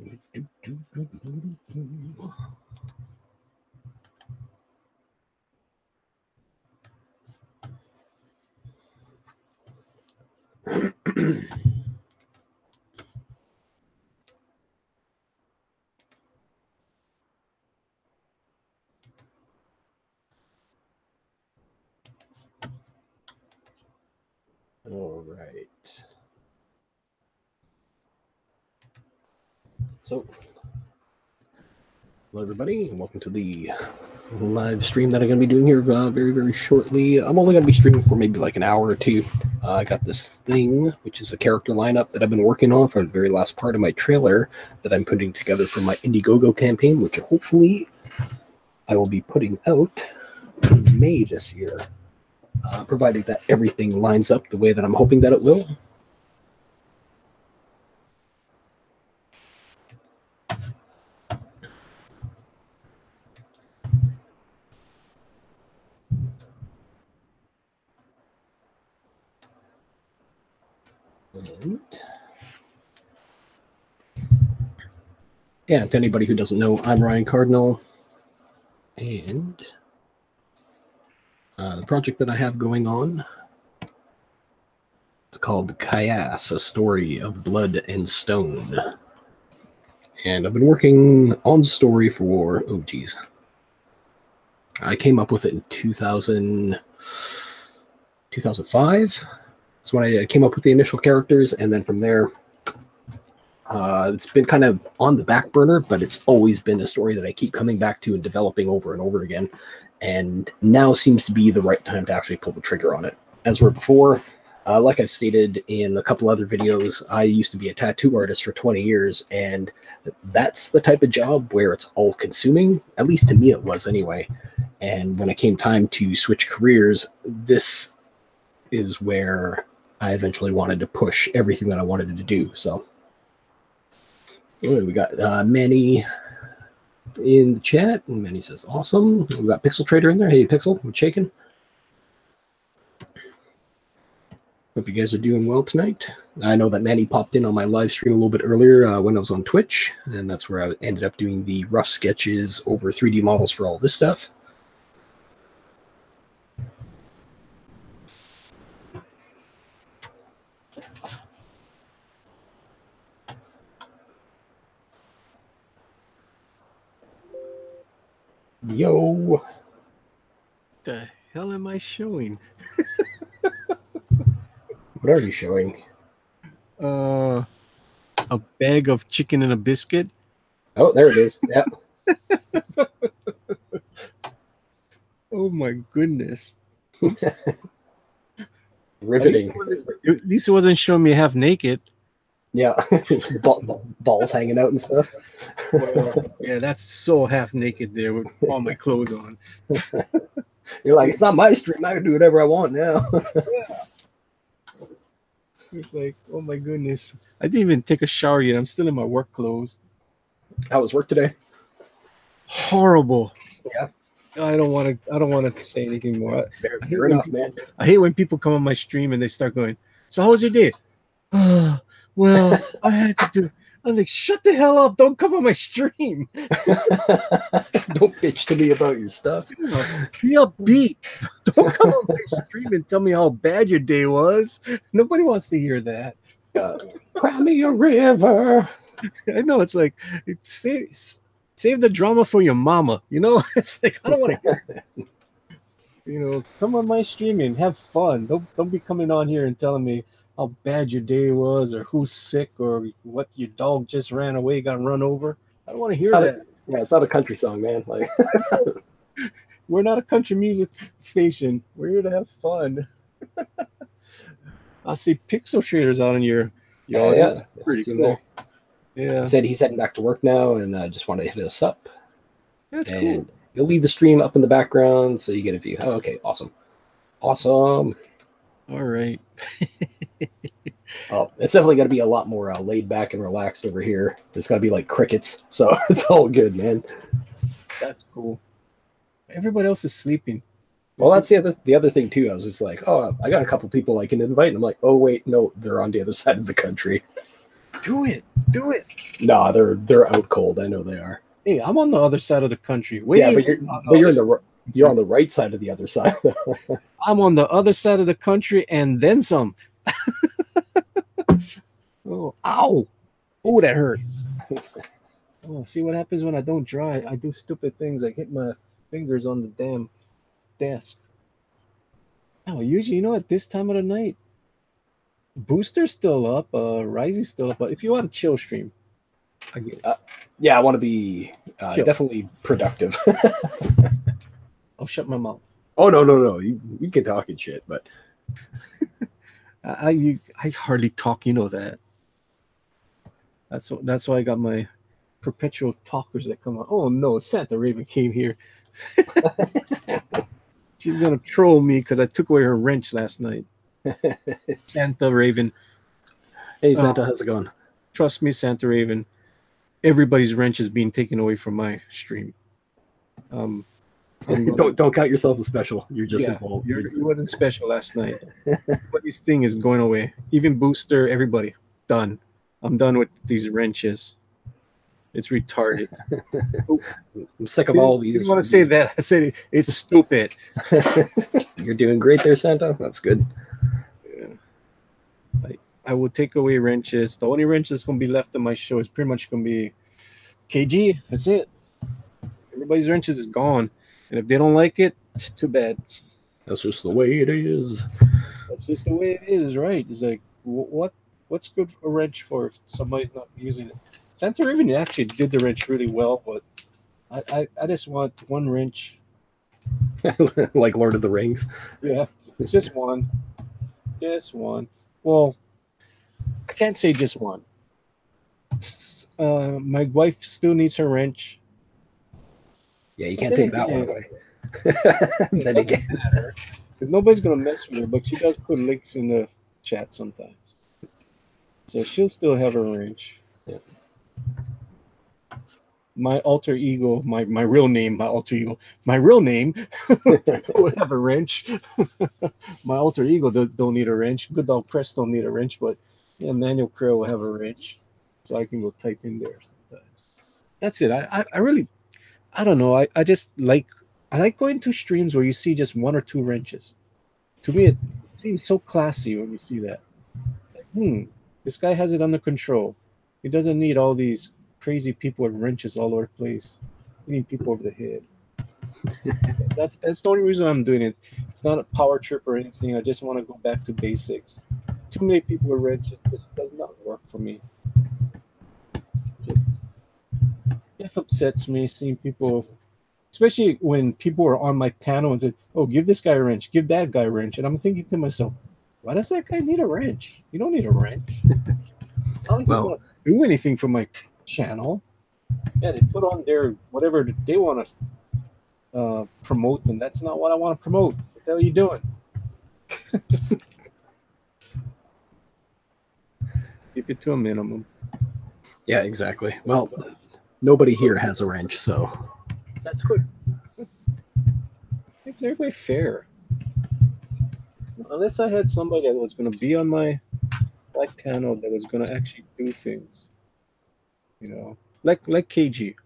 All right. So, hello everybody, and welcome to the live stream that I'm going to be doing here very, very shortly. I'm only going to be streaming for maybe like an hour or two. I got this thing, which is a character lineup that I've been working on for the very last part of my trailer that I'm putting together for my Indiegogo campaign, which hopefully I will be putting out in May this year, provided that everything lines up the way that I'm hoping that it will. And yeah, to anybody who doesn't know, I'm Ryan Cardinal, and the project that I have going on, it's called KAYAS, A Story of Blood and Stone. And I've been working on the story for, oh geez, I came up with it in 2005. That's when I came up with the initial characters, and then from there, it's been kind of on the back burner, but it's always been a story that I keep coming back to and developing over and over again. And now seems to be the right time to actually pull the trigger on it. As where before, like I've stated in a couple other videos, I used to be a tattoo artist for 20 years, and that's the type of job where it's all-consuming. At least to me it was anyway. And when it came time to switch careers, this is where I eventually wanted to push everything that I wanted to do. So we got Manny in the chat, and Manny says, awesome. We got Pixel Trader in there. Hey, Pixel, we're shaking. Hope you guys are doing well tonight. I know that Manny popped in on my live stream a little bit earlier when I was on Twitch, and that's where I ended up doing the rough sketches over 3D models for all this stuff. Yo. The hell am I showing? What are you showing? A bag of chicken and a biscuit. Oh, there it is. Yeah. Oh my goodness. Riveting. At least it wasn't showing me half naked. Yeah. Balls hanging out and stuff. Well, yeah, that's so half naked there with all my clothes on. You're like, it's not my stream. I can do whatever I want now. Yeah. It's like, oh my goodness. I didn't even take a shower yet. I'm still in my work clothes. How was work today? Horrible. Yeah. I don't want to say anything more. Fair enough, man. I hate when people come on my stream and they start going, so how was your day? Well, I had to do. I was like, shut the hell up. Don't come on my stream. Don't bitch to me about your stuff. Be upbeat. Don't come on my stream and tell me how bad your day was. Nobody wants to hear that. Cry me a river. I know. It's like, save the drama for your mama. You know, it's like, I don't want to hear that. You know, come on my stream and have fun. Don't be coming on here and telling me how bad your day was, or who's sick, or what your dog just ran away, got run over. I don't want to hear that. Yeah, it's not a country song, man. Like, we're not a country music station. We're here to have fun. I see Pixel Traders out in your audience. Yeah, pretty cool. Yeah. He said he's heading back to work now, and just wanted to hit us up. That's and cool. You'll leave the stream up in the background so you get a view. Oh, okay, awesome. Awesome. All right. Oh, it's definitely going to be a lot more laid back and relaxed over here. It's going to be like crickets, so it's all good, man. That's cool. Everybody else is sleeping. Well, that's the other thing too. I was just like, oh, I got a couple people I can invite, and I'm like, oh wait, no, they're on the other side of the country. Do it. do it. No, they're out cold. I know they are. Hey, I'm on the other side of the country. Yeah, but you're on the right side of the other side. I'm on the other side of the country and then some. Oh, ow! Oh, that hurt. Oh, see what happens when I don't dry? I do stupid things. I hit my fingers on the damn desk. Oh, usually, at this time of the night, Booster's still up, Risey's still up. But if you want chill stream, I get it. Yeah, I want to be Chill. definitely productive. I'll shut my mouth. Oh no! You can talk and shit, but I hardly talk. You know that. That's why I got my perpetual talkers that come on. Oh no, Santa Raven came here. She's gonna troll me because I took away her wrench last night. Santa Raven. Hey Santa, how's it going? Trust me, Santa Raven. Everybody's wrench is being taken away from my stream. Don't count yourself as special. You're just involved. You wasn't special last night. Everybody's thing is going away. Even Booster, everybody. Done. I'm done with these wrenches. It's retarded. I'm sick of all these. You want to say that? I said it's stupid. You're doing great there, Santa. That's good. Yeah. I will take away wrenches. The only wrench that's going to be left in my show is pretty much going to be KG. That's it. Everybody's wrenches is gone. And if they don't like it, too bad. That's just the way it is. That's just the way it is, right? It's like, what's good a wrench for if somebody's not using it? Santa Raven actually did the wrench really well, but I just want one wrench. Like Lord of the Rings. Yeah, just one. Just one. Well, I can't say just one. My wife still needs her wrench. Yeah, you can't take that one away. Then again, because nobody's gonna mess with her, but she does put links in the chat sometimes, so she'll still have her wrench. Yeah. My alter ego, my real name, my alter ego, my real name will have a wrench. My alter ego don't need a wrench. Good Dog Press don't need a wrench, but yeah, Manual Crow will have a wrench, so I can go type in there sometimes. That's it. I really, I don't know. I like going to streams where you see just one or two wrenches. To me, it seems so classy when you see that. Like, this guy has it under control. He doesn't need all these crazy people with wrenches all over the place. You need people over the head. That's the only reason I'm doing it. It's not a power trip or anything. I just want to go back to basics. Too many people with wrenches just does not work for me. Just upsets me seeing people, especially when people are on my panel and say, "Oh, give this guy a wrench, give that guy a wrench," and I'm thinking to myself, "Why does that guy need a wrench? You don't need a wrench. I don't want to do anything for my channel." Yeah, they put on their whatever they want to promote, and that's not what I want to promote. What the hell are you doing? Keep it to a minimum. Yeah, exactly. Well, nobody here has a wrench, so that's good. Makes everybody fair. Unless I had somebody that was going to be on my panel that was going to actually do things, like KG.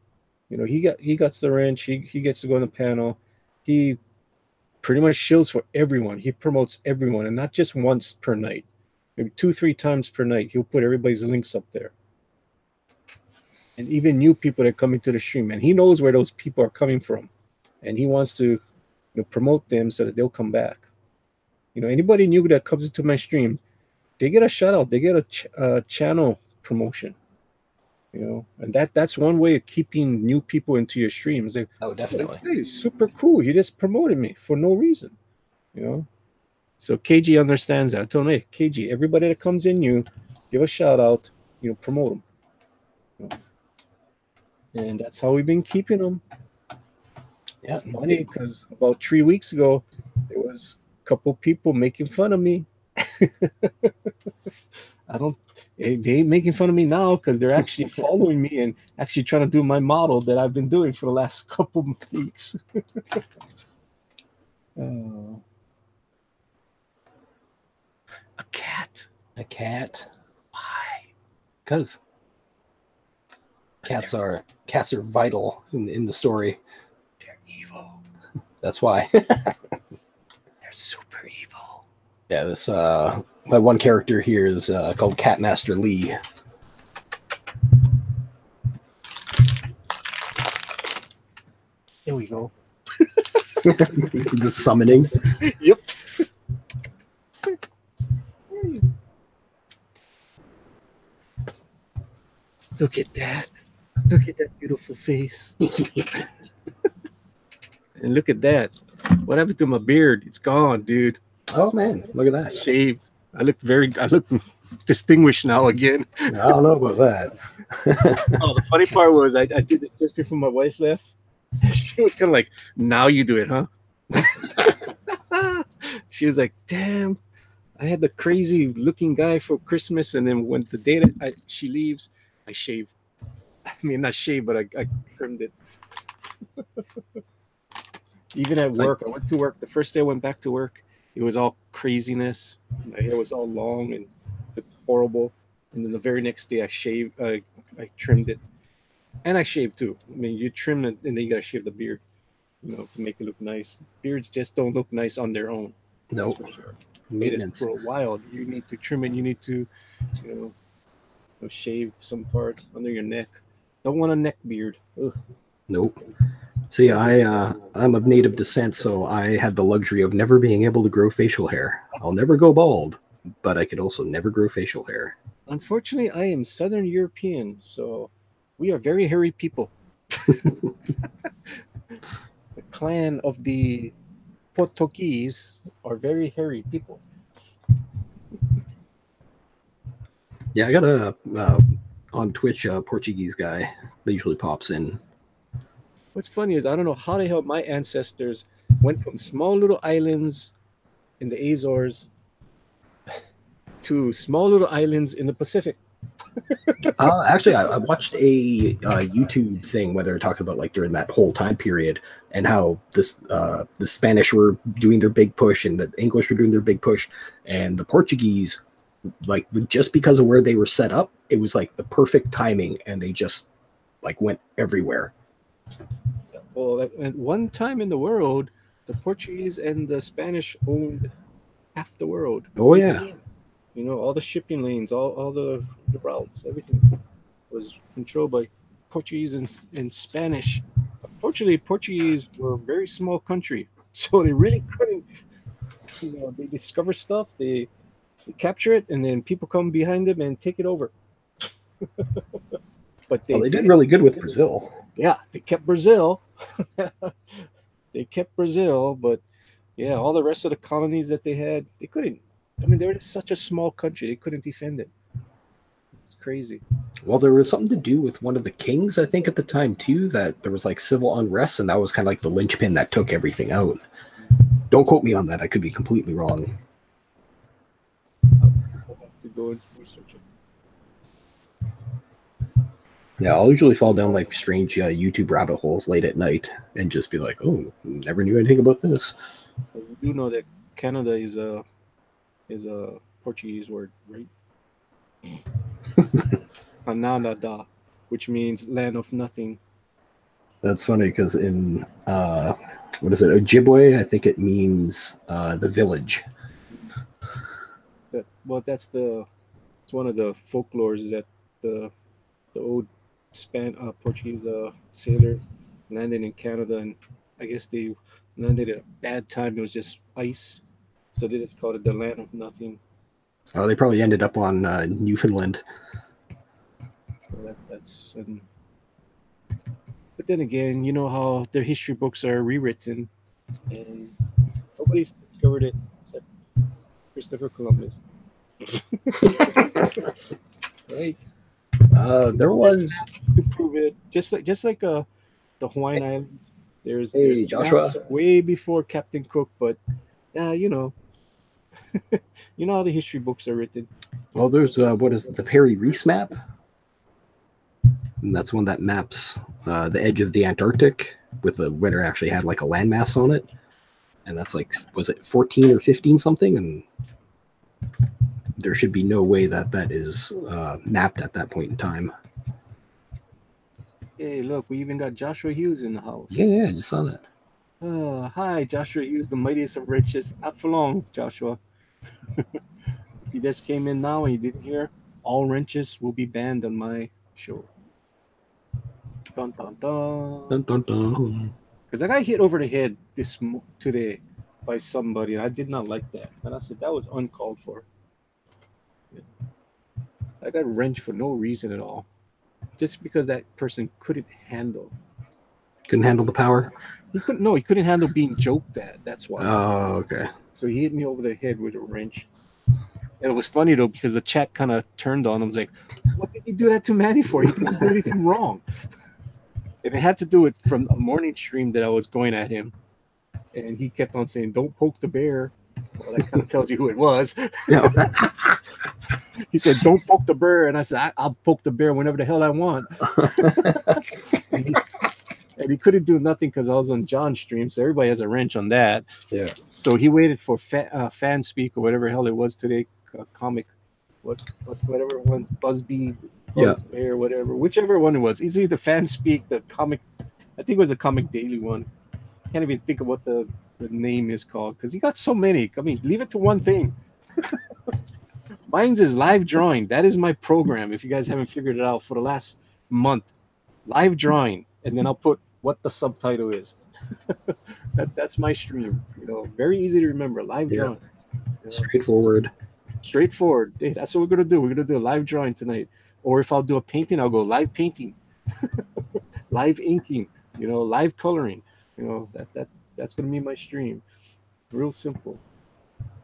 He got the wrench. He gets to go on the panel. He pretty much shills for everyone. He promotes everyone, and not just once per night. Maybe 2-3 times per night. He'll put everybody's links up there, and even new people that come into the stream. And he knows where those people are coming from, and he wants to promote them so that they'll come back. Anybody new that comes into my stream, they get a shout out. They get a channel promotion. And that's one way of keeping new people into your streams. Like, oh, definitely. Hey, super cool. You just promoted me for no reason. So KG understands that. I told him, hey, KG, everybody that comes in, you give a shout out. Promote them. And that's how we've been keeping them. Yeah, it's funny because about 3 weeks ago, there was a couple people making fun of me. They ain't making fun of me now because they're actually following me and actually trying to do my model that I've been doing for the last couple weeks. A cat. A cat. Why? Because Cats are vital in the story. They're evil. That's why. They're super evil. Yeah, this my one character here is called Catmaster Lee. There we go. The summoning. Yep. Look at that. Look at that beautiful face. And look at that. What happened to my beard? It's gone, dude. Oh man, look at that. Shaved. I look distinguished now again. I don't know about that. Oh, the funny part was I did this just before my wife left. She was kind of like, now you do it, huh? She was like, damn, I had the crazy looking guy for Christmas, and then when the day that she leaves, I shave. I mean, not shave, but I trimmed it. Even at work, I went to work. The first day I went back to work, it was all craziness. My hair was all long and looked horrible. And then the very next day, I shaved. I trimmed it, and I shaved too. I mean, you trim it, and then you gotta shave the beard, to make it look nice. Beards just don't look nice on their own. No, for sure. maintenance. For a while, you need to trim it. You need to, shave some parts under your neck. Don't want a neck beard. Ugh. Nope. See, I'm of native descent, so I had the luxury of never being able to grow facial hair. I'll never go bald, but I could also never grow facial hair. Unfortunately, I am Southern European, so we are very hairy people. The clan of the Portuguese are very hairy people. Yeah, I got a on Twitch Portuguese guy that usually pops in. What's funny is I don't know how the hell my ancestors went from small little islands in the Azores to small little islands in the Pacific. Actually, I watched a YouTube thing where they were talking about like during that whole time period and how the Spanish were doing their big push and the English were doing their big push, and the Portuguese, like just because of where they were set up, it was like the perfect timing, and they just like went everywhere. Well, at one time in the world, the Portuguese and the Spanish owned half the world. Oh yeah. All the shipping lanes, all the routes, everything was controlled by Portuguese and Spanish. Unfortunately, Portuguese were a very small country, so they really couldn't. They discover stuff, they capture it, and then people come behind them and take it over. But they did really good with Brazil. Yeah, they kept Brazil. They kept Brazil, but yeah, all the rest of the colonies that they had, they couldn't. I mean, they were just such a small country; they couldn't defend it. It's crazy. Well, there was something to do with one of the kings, I think, at the time too. That there was like civil unrest, and that was kind of like the linchpin that took everything out. Don't quote me on that; I could be completely wrong. I'll have to go and research it. Yeah, I'll usually fall down like strange YouTube rabbit holes late at night and just be like, "Oh, never knew anything about this." Well, you do know that Canada is a Portuguese word, right? Ananada, which means land of nothing. That's funny because in what is it, Ojibwe? I think it means the village. It's one of the folklores that the old Portuguese sailors landed in Canada, and I guess they landed at a bad time. It was just ice, so they just called it the land of nothing. Oh, they probably ended up on Newfoundland. But then again, you know how their history books are rewritten, and nobody's discovered it except Christopher Columbus. Right? There was to prove it, just like the Hawaiian Islands. There's Joshua way before Captain Cook, but you know how the history books are written. Well, there's what is it, the Perry Reese map, and that's one that maps the edge of the Antarctic with the winter actually had like a landmass on it, and that's like, was it 14 or 15 something, and there should be no way that is mapped at that point in time. Hey, look, we even got Joshua Hughes in the house. Yeah, I just saw that. Hi, Joshua Hughes, the mightiest of riches. Not for long, Joshua. If you just came in now and you didn't hear, all wrenches will be banned on my show. Dun dun dun. Dun, dun, dun. Because I got hit over the head today by somebody, and I did not like that. And I said that was uncalled for. I got wrenched for no reason at all, just because that person couldn't handle. Couldn't handle the power. He couldn't. No, he couldn't handle being joked at. That's why. Oh, okay. So he hit me over the head with a wrench. And it was funny though because the chat kind of turned on him. Was like, "What did you do that to Manny for? He didn't do anything wrong." And it had to do with from a morning stream that I was going at him, and he kept on saying, "Don't poke the bear." Well, that kind of tells you who it was. No. He said, "Don't poke the bear," and I said, "I'll poke the bear whenever the hell I want." And he couldn't do nothing because I was on John's stream, so everybody has a wrench on that. Yeah. So he waited for fan speak or whatever the hell it was today, comic, whatever one, Buzzbee, Bear, whatever, whichever one it was. It's either fan speak, the comic, I think it was a Comic Daily one. Can't even think of what the name is called because he got so many. I mean, leave it to one thing. Mine's is live drawing. That is my program. If you guys haven't figured it out for the last month, live drawing, and then I'll put what the subtitle is. That's my stream. You know, very easy to remember. Live drawing. You know, straightforward. Hey, that's what we're gonna do. We're gonna do a live drawing tonight. Or if I'll do a painting, I'll go live painting, live inking. You know, live coloring. You know, that's gonna be my stream. Real simple.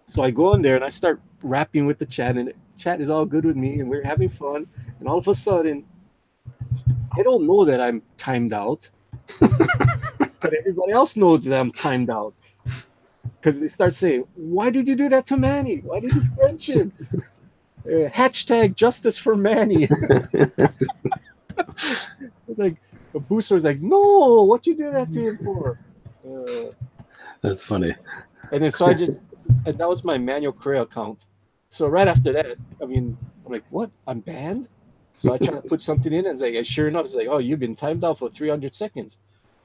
So I go on there and I start rapping with the chat, and the chat is all good with me, and we're having fun. And all of a sudden, I don't know that I'm timed out, but everybody else knows that I'm timed out because they start saying, "Why did you do that to Manny? Why did you wrench him?" Hashtag justice for Manny. It's like the booster was like, "No, what you do that to him for?" That's funny. And then so and that was my Manuel Correa account. So right after that, I mean, I'm like, "What? I'm banned?" So I try to put something in, and it's like, sure enough, it's like, "Oh, you've been timed out for 300 seconds."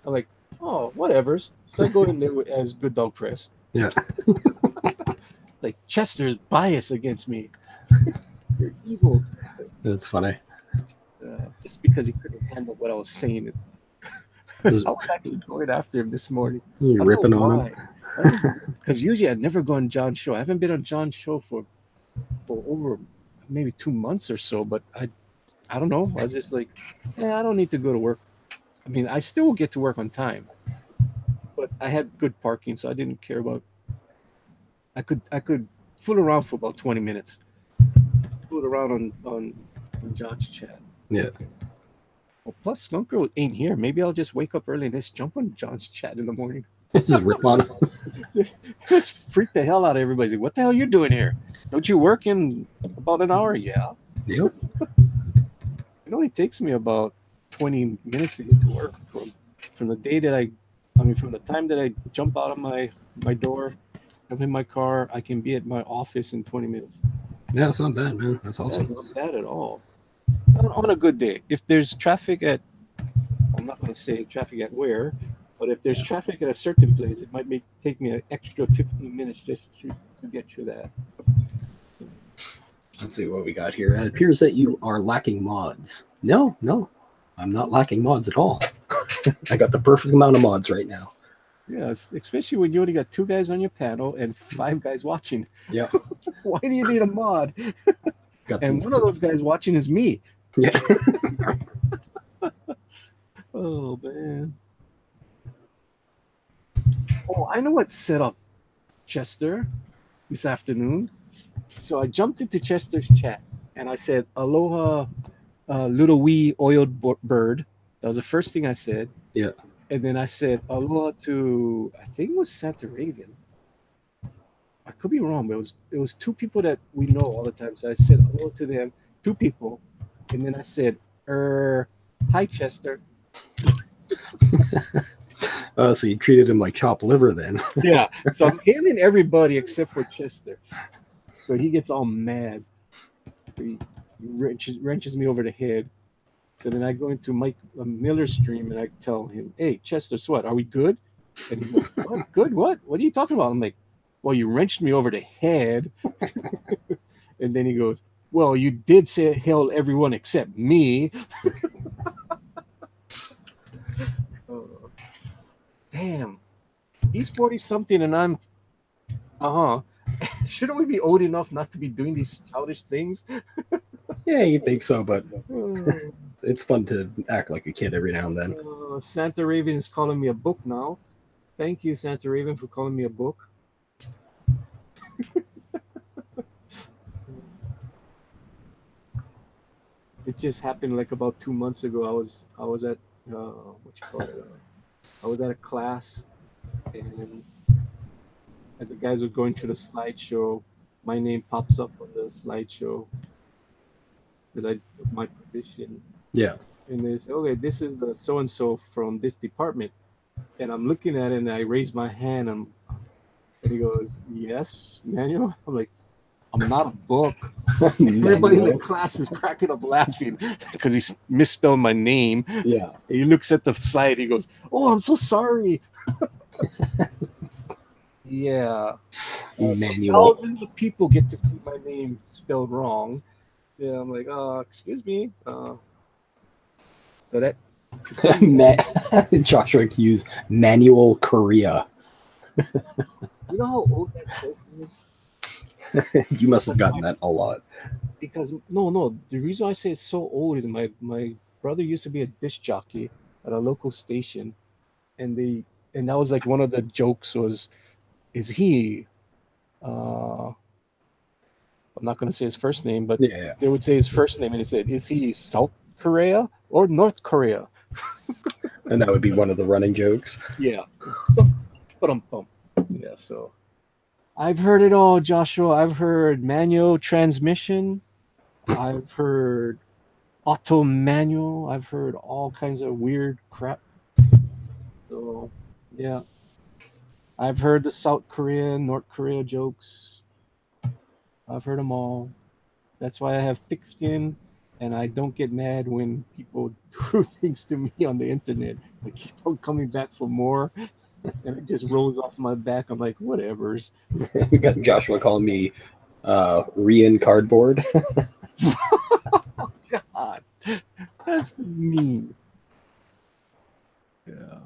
I'm like, "Oh, whatever." So I go in there as Good Dog Press. Yeah. Like, Chester's biased against me. You're evil. That's funny. Just because he couldn't handle what I was saying. I was actually going after him this morning. You're ripping on him. Because usually I'd never go on John's show. I haven't been on John's show for over maybe 2 months or so, but I don't know. I was just like, I don't need to go to work. I mean, I still get to work on time, but I had good parking, so I didn't care about. I could fool around for about 20 minutes. Fool around on John's chat. Yeah. Well, plus Skunk Girl ain't here. Maybe I'll just wake up early and just jump on John's chat in the morning. Just rip on him. Just freak the hell out of everybody. What the hell are you doing here? Don't you work in about an hour? Yeah. Yep. It only takes me about 20 minutes to get to work from the day that from the time that I jump out of my door, I'm in my car, I can be at my office in 20 minutes. Yeah, it's not bad, man. That's awesome. That's not bad at all. On a good day. If there's traffic I'm not going to say traffic at where, but if there's traffic at a certain place, it might take me an extra 15 minutes just to get through that. Let's see what we got here. It appears that you are lacking mods. No, I'm not lacking mods at all. I got the perfect amount of mods right now. Yeah, especially when you only got 2 guys on your panel and 5 guys watching. Yeah. Why do you need a mod? And one of those guys watching is me. Yeah. Oh, man. Oh, I know what set up Chester this afternoon. So I jumped into Chester's chat and I said, "Aloha, little wee oiled bird." That was the first thing I said. Yeah. And then I said, "Aloha to," I think it was Santa Raven. I could be wrong, but it was 2 people that we know all the time. So I said aloha to them, 2 people. And then I said, "Hi, Chester." So you treated him like chopped liver then. Yeah. So I'm hailing everybody except for Chester. So he gets all mad. He wrenches me over the head. So then I go into Mike Miller's stream and I tell him, "Hey, Chester, so what? Are we good?" And he goes, "What? Good? What? What are you talking about?" I'm like, "Well, you wrenched me over the head." And then he goes, "Well, you did say hail everyone except me." Oh, damn. He's 40 something and I'm, shouldn't we be old enough not to be doing these childish things? Yeah, you'd think so, but Oh, it's fun to act like a kid every now and then. Santa Raven is calling me a book now. Thank you, Santa Raven, for calling me a book. It just happened like about 2 months ago. I was at what you call it? I was at a class, and as the guys were going through the slideshow, my name pops up on the slideshow because I took my position. Yeah. And they say, "Okay, this is the so and so from this department." And I'm looking at it, and I raise my hand, and he goes, "Yes, Manuel." I'm like, "I'm not a book." Everybody in the class is cracking up laughing because he misspelled my name. Yeah. He looks at the slide. He goes, "Oh, I'm so sorry." Yeah. Manual. Thousands of people get to see my name spelled wrong. Yeah, I'm like, excuse me. So that Joshua Hughes, Manual Korea. you know how old that joke is? You must have gotten that a lot. Because no, the reason I say it's so old is my brother used to be a disc jockey at a local station, and that was like one of the jokes was, is he? I'm not going to say his first name, but Yeah. they would say his first name, and it said, "Is he South Korea or North Korea?" And that would be one of the running jokes. Yeah. Ba-dum-bum. Yeah, so I've heard it all, Joshua. I've heard manual transmission. I've heard auto manual. I've heard all kinds of weird crap. So, yeah. I've heard the South Korea, North Korea jokes. I've heard them all. That's why I have thick skin and I don't get mad when people do things to me on the internet. I keep on coming back for more and it just rolls off my back. I'm like, whatever's. We got Joshua calling me Rian Cardboard. Oh, God. That's mean. Yeah.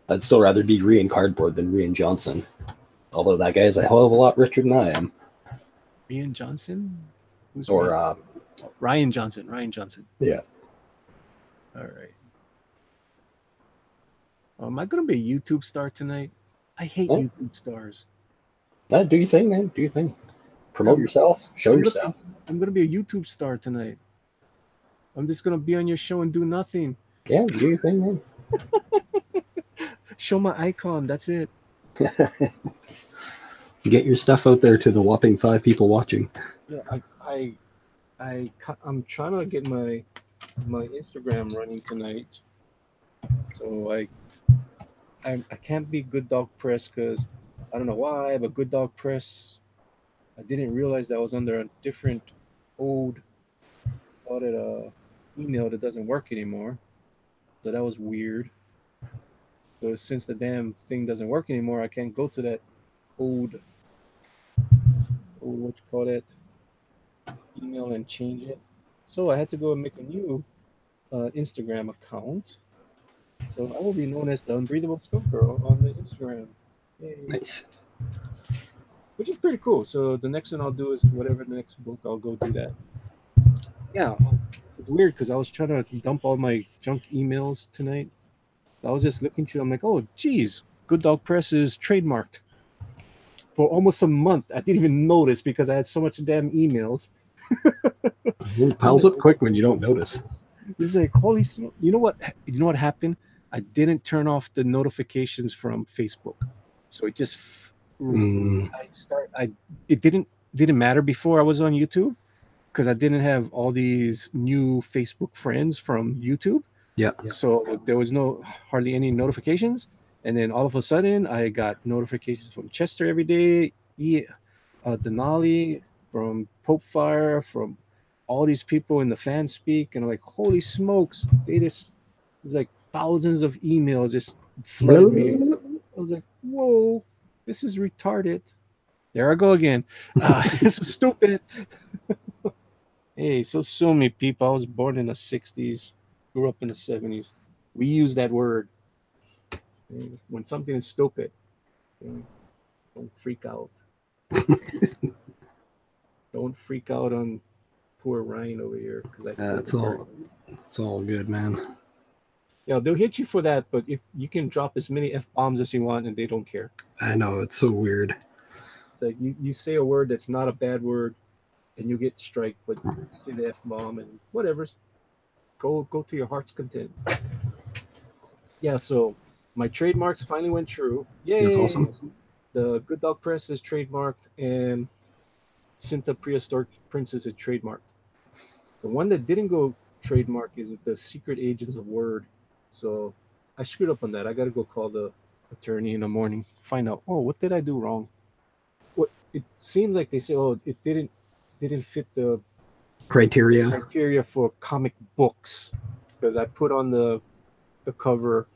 I'd still rather be Rian Cardboard than Rian Johnson. Although that guy is a hell of a lot richer than I am. Ian Johnson? Who's Or Ryan Johnson. Ryan Johnson. Yeah. All right. Am I going to be a YouTube star tonight? I hate YouTube stars. Do your thing, man. Do your thing. Promote yourself. Show yourself. I'm going to be a YouTube star tonight. I'm just going to be on your show and do nothing. Yeah, do your thing, man. Show my icon. That's it. Get your stuff out there to the whopping 5 people watching. Yeah, I'm trying to get my Instagram running tonight. So I can't be Good Dog Press because I don't know why, but Good Dog Press, I didn't realize that was under a different old email that doesn't work anymore. So that was weird. So since the damn thing doesn't work anymore, I can't go to that old what you call it email and change it. So I had to go and make a new Instagram account. So I will be known as the Unbreathable Scope Girl on the Instagram. Yay. Nice. Which is pretty cool. So the next one I'll do is whatever the next book, I'll go do that. Yeah, it's weird because I was trying to dump all my junk emails tonight. I was just looking through. I'm like, oh, geez, Good Dog Press is trademarked. For almost a month, I didn't even notice because I had so much damn emails. It piles up quick when you don't notice. It's like, holy smoke. You know what happened? I didn't turn off the notifications from Facebook. So it just it didn't matter before I was on YouTube because I didn't have all these new Facebook friends from YouTube. Yeah. So there was hardly any notifications. And then all of a sudden I got notifications from Chester every day, Denali, from Pope Fire, from all these people in the fan speak, and I'm like, holy smokes, there's like thousands of emails just flooded me. I was like, whoa, this is retarded. There I go again. This is stupid. Hey, so sue me, people. I was born in the 60s, grew up in the 70s. We use that word. When something is stupid, don't freak out. Don't freak out on poor Ryan over here because I said it's all good, man. Yeah, they'll hit you for that, but if you can drop as many F bombs as you want and they don't care. I know, it's so weird. It's like you say a word that's not a bad word and you get strike, but you say the F bomb and whatever. Go to your heart's content. Yeah, so my trademarks finally went through. Yay! That's awesome. The Good Dog Press is trademarked and Cinta Prehistoric Princess is trademarked. The one that didn't go trademark is the Secret Agents of Word. So I screwed up on that. I got to go call the attorney in the morning, find out, oh, what did I do wrong? What it seems like they say, oh, it didn't fit the criteria for comic books because I put on the cover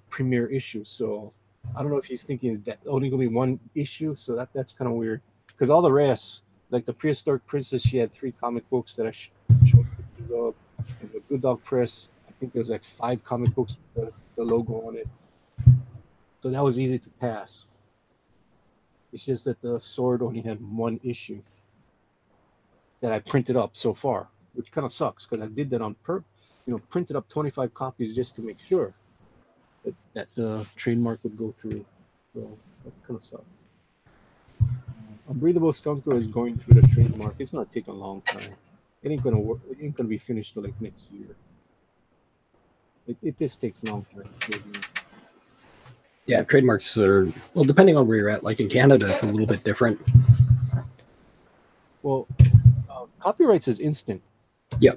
premiere issue. So I don't know if he's thinking that only gonna be one issue. So that's kind of weird because all the rest, like the Prehistoric Princess, she had 3 comic books that I showed pictures of. And the Good Dog Press, I think there's like 5 comic books with the logo on it. So that was easy to pass. It's just that the sword only had 1 issue that I printed up so far, which kind of sucks because I did that on printed up 25 copies just to make sure that the trademark would go through. So that kind of sucks. Unbreathable Skunker is going through the trademark. It's gonna take a long time. It ain't gonna work. It ain't gonna be finished till like next year. It just takes a long time. Yeah, trademarks are, well, depending on where you're at. Like in Canada, it's a little bit different. Well, copyrights is instant. Yeah.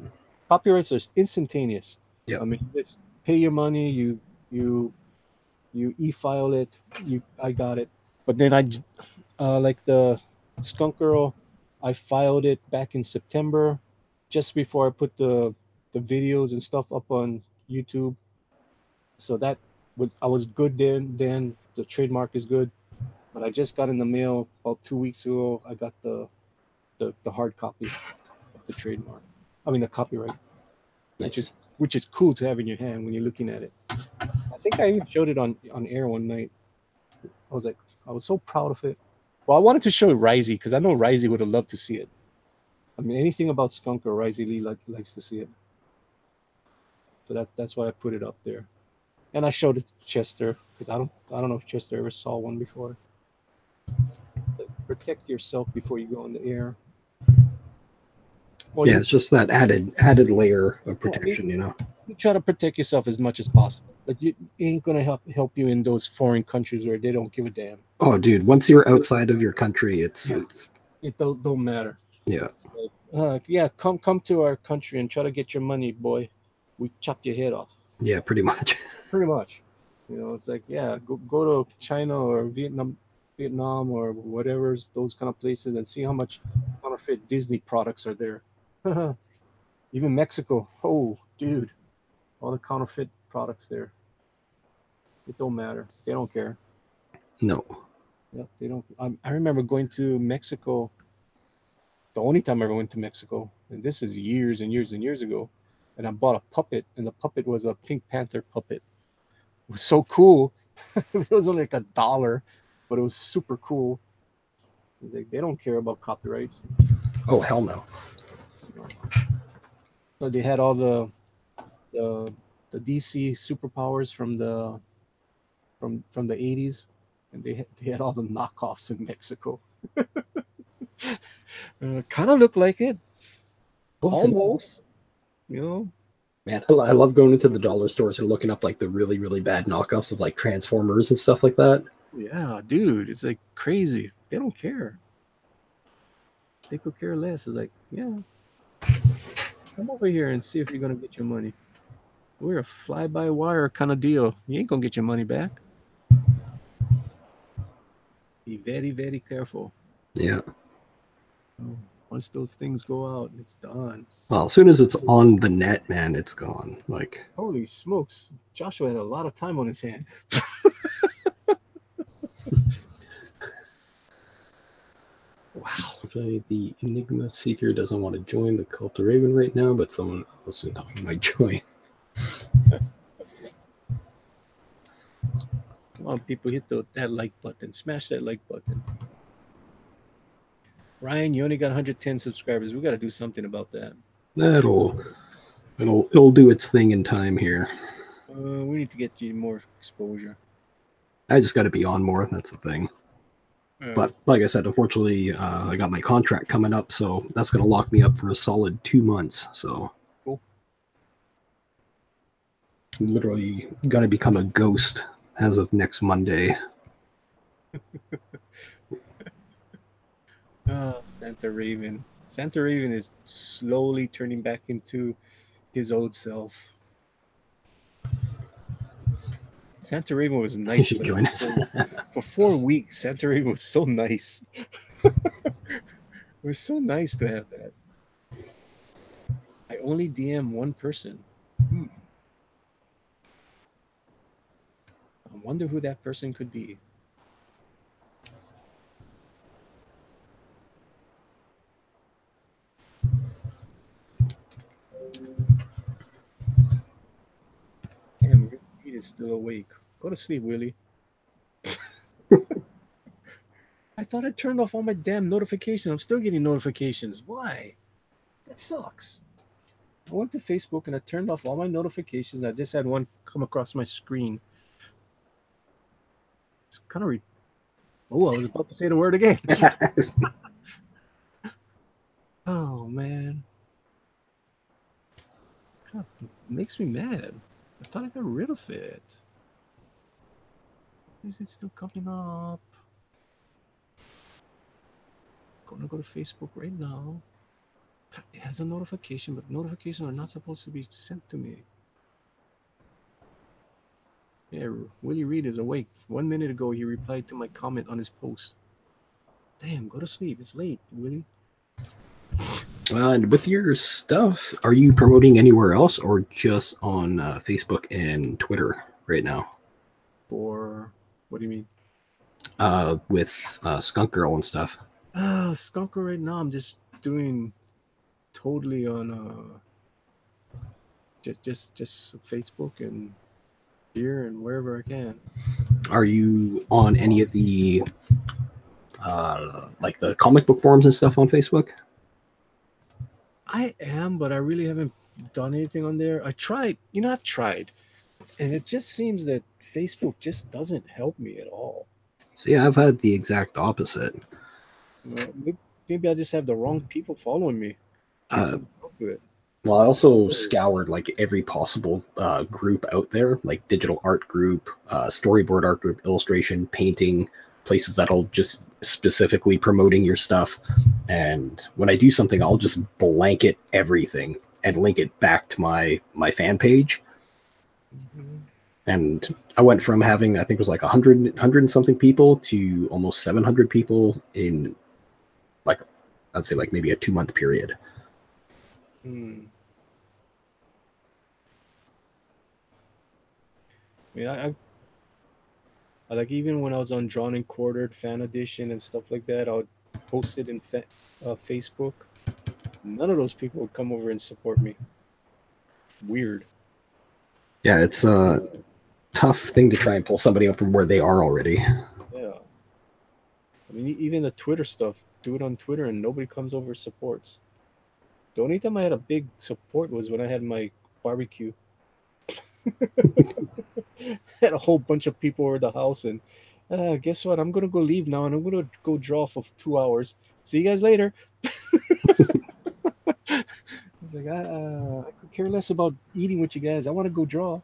Copyrights are instantaneous. Yeah. I mean, it's pay your money. You e-file it. I got it. But then like the Skunk Girl, I filed it back in September, just before I put the videos and stuff up on YouTube. So I was good then. Then the trademark is good, but I just got in the mail about 2 weeks ago. I got the hard copy of the trademark. I mean the copyright, Nice. which is cool to have in your hand when you're looking at it. I think I even showed it on air one night. I was so proud of it. Well, I wanted to show it Risey because I know Risey would have loved to see it. I mean, anything about Skunk or Risey Lee likes to see it. So that's why I put it up there. And I showed it to Chester because I don't know if Chester ever saw one before. Like, protect yourself before you go on the air. Well, yeah, it's just that added layer of protection, you try to protect yourself as much as possible. But it ain't gonna help you in those foreign countries where they don't give a damn. Oh, dude, once you're outside of your country, it don't matter. Yeah. Yeah, come to our country and try to get your money, boy. We chop your head off. Yeah, pretty much. Pretty much. It's like, yeah, go to China or Vietnam or whatever, those kind of places, and see how much counterfeit Disney products are there. Even Mexico. Oh, dude. All the counterfeit products there. It don't matter. They don't care. No. Yeah, they don't. I remember going to Mexico. The only time I ever went to Mexico, and this is years and years and years ago, and I bought a puppet, and the puppet was a Pink Panther puppet. It was so cool. It was only like $1, but it was super cool. They don't care about copyrights. Oh, hell no. So they had all the DC superpowers from the 80s, and they had all the knockoffs in Mexico. Kind of looked like it. Almost. Man, I love going into the dollar stores and looking up like the really, really bad knockoffs of like Transformers and stuff like that. Yeah, dude, it's like crazy. They don't care. They could care less. It's like, yeah, come over here and see if you're gonna get your money. We're a fly-by-wire kind of deal. You ain't gonna get your money back. Be very, very careful. Yeah. Once those things go out, it's done. Well, as soon as it's on the net, man, it's gone. Like, Holy smokes. Joshua had a lot of time on his hand. Wow. okay, the Enigma Seeker doesn't want to join the Cult of Raven right now, but someone else in talking might join. Come on, people, hit that like button. Smash that like button. Ryan, you only got 110 subscribers. We got to do something about that. It'll do its thing in time here. We need to get you more exposure. I just got to be on more. That's the thing. But like I said, unfortunately, I got my contract coming up, so that's going to lock me up for a solid 2 months. So cool. I'm literally going to become a ghost as of next Monday. Santa Raven. Santa Raven is slowly turning back into his old self. Santa Raven was nice. You should join us. For 4 weeks, Santa Raven was so nice. It was so nice to have that. I only DM one person. I wonder who that person could be. Damn, he is still awake. Go to sleep, Willie. I thought I turned off all my damn notifications. I'm still getting notifications. Why? That sucks. I went to Facebook and I turned off all my notifications. I just had one come across my screen. It's kind of oh, I was about to say the word again. Oh, man. God, it makes me mad. I thought I got rid of it. Is it still coming up? Gonna go to Facebook right now. It has a notification, but notifications are not supposed to be sent to me. Yeah, Willie Reed is awake. 1 minute ago, he replied to my comment on his post. Damn, go to sleep. It's late, Willie. And with your stuff, are you promoting anywhere else or just on Facebook and Twitter right now? Or what do you mean? With Skunk Girl and stuff. Skunk Girl right now, I'm just doing totally on just Facebook and here and wherever I can. Are you on any of the like the comic book forums and stuff on Facebook? I am, but I really haven't done anything on there. I've tried, and it just seems that Facebook just doesn't help me at all. See, I've had the exact opposite. Maybe I just have the wrong people following me. Well, I also scoured like every possible group out there, like digital art group, storyboard art group, illustration, painting, places that'll just specifically promoting your stuff. And when I do something, I'll just blanket everything and link it back to my fan page. Mm-hmm. And I went from having, I think it was like 100 and something people to almost 700 people in like, I'd say like maybe a 2-month period. Yeah, I like, even when I was on Drawn and Quartered Fan Edition and stuff like that, I would post it in Facebook. None of those people would come over and support me. Weird. Yeah, it's a tough thing to try and pull somebody up from where they are already. Yeah. I mean, even the Twitter stuff, do it on Twitter and nobody comes over and supports. The only time I had a big support was when I had my barbecue. Had a whole bunch of people over the house, and guess what? I'm gonna go leave now, and I'm gonna go draw for 2 hours. See you guys later. I was like, I could care less about eating with you guys. I want to go draw.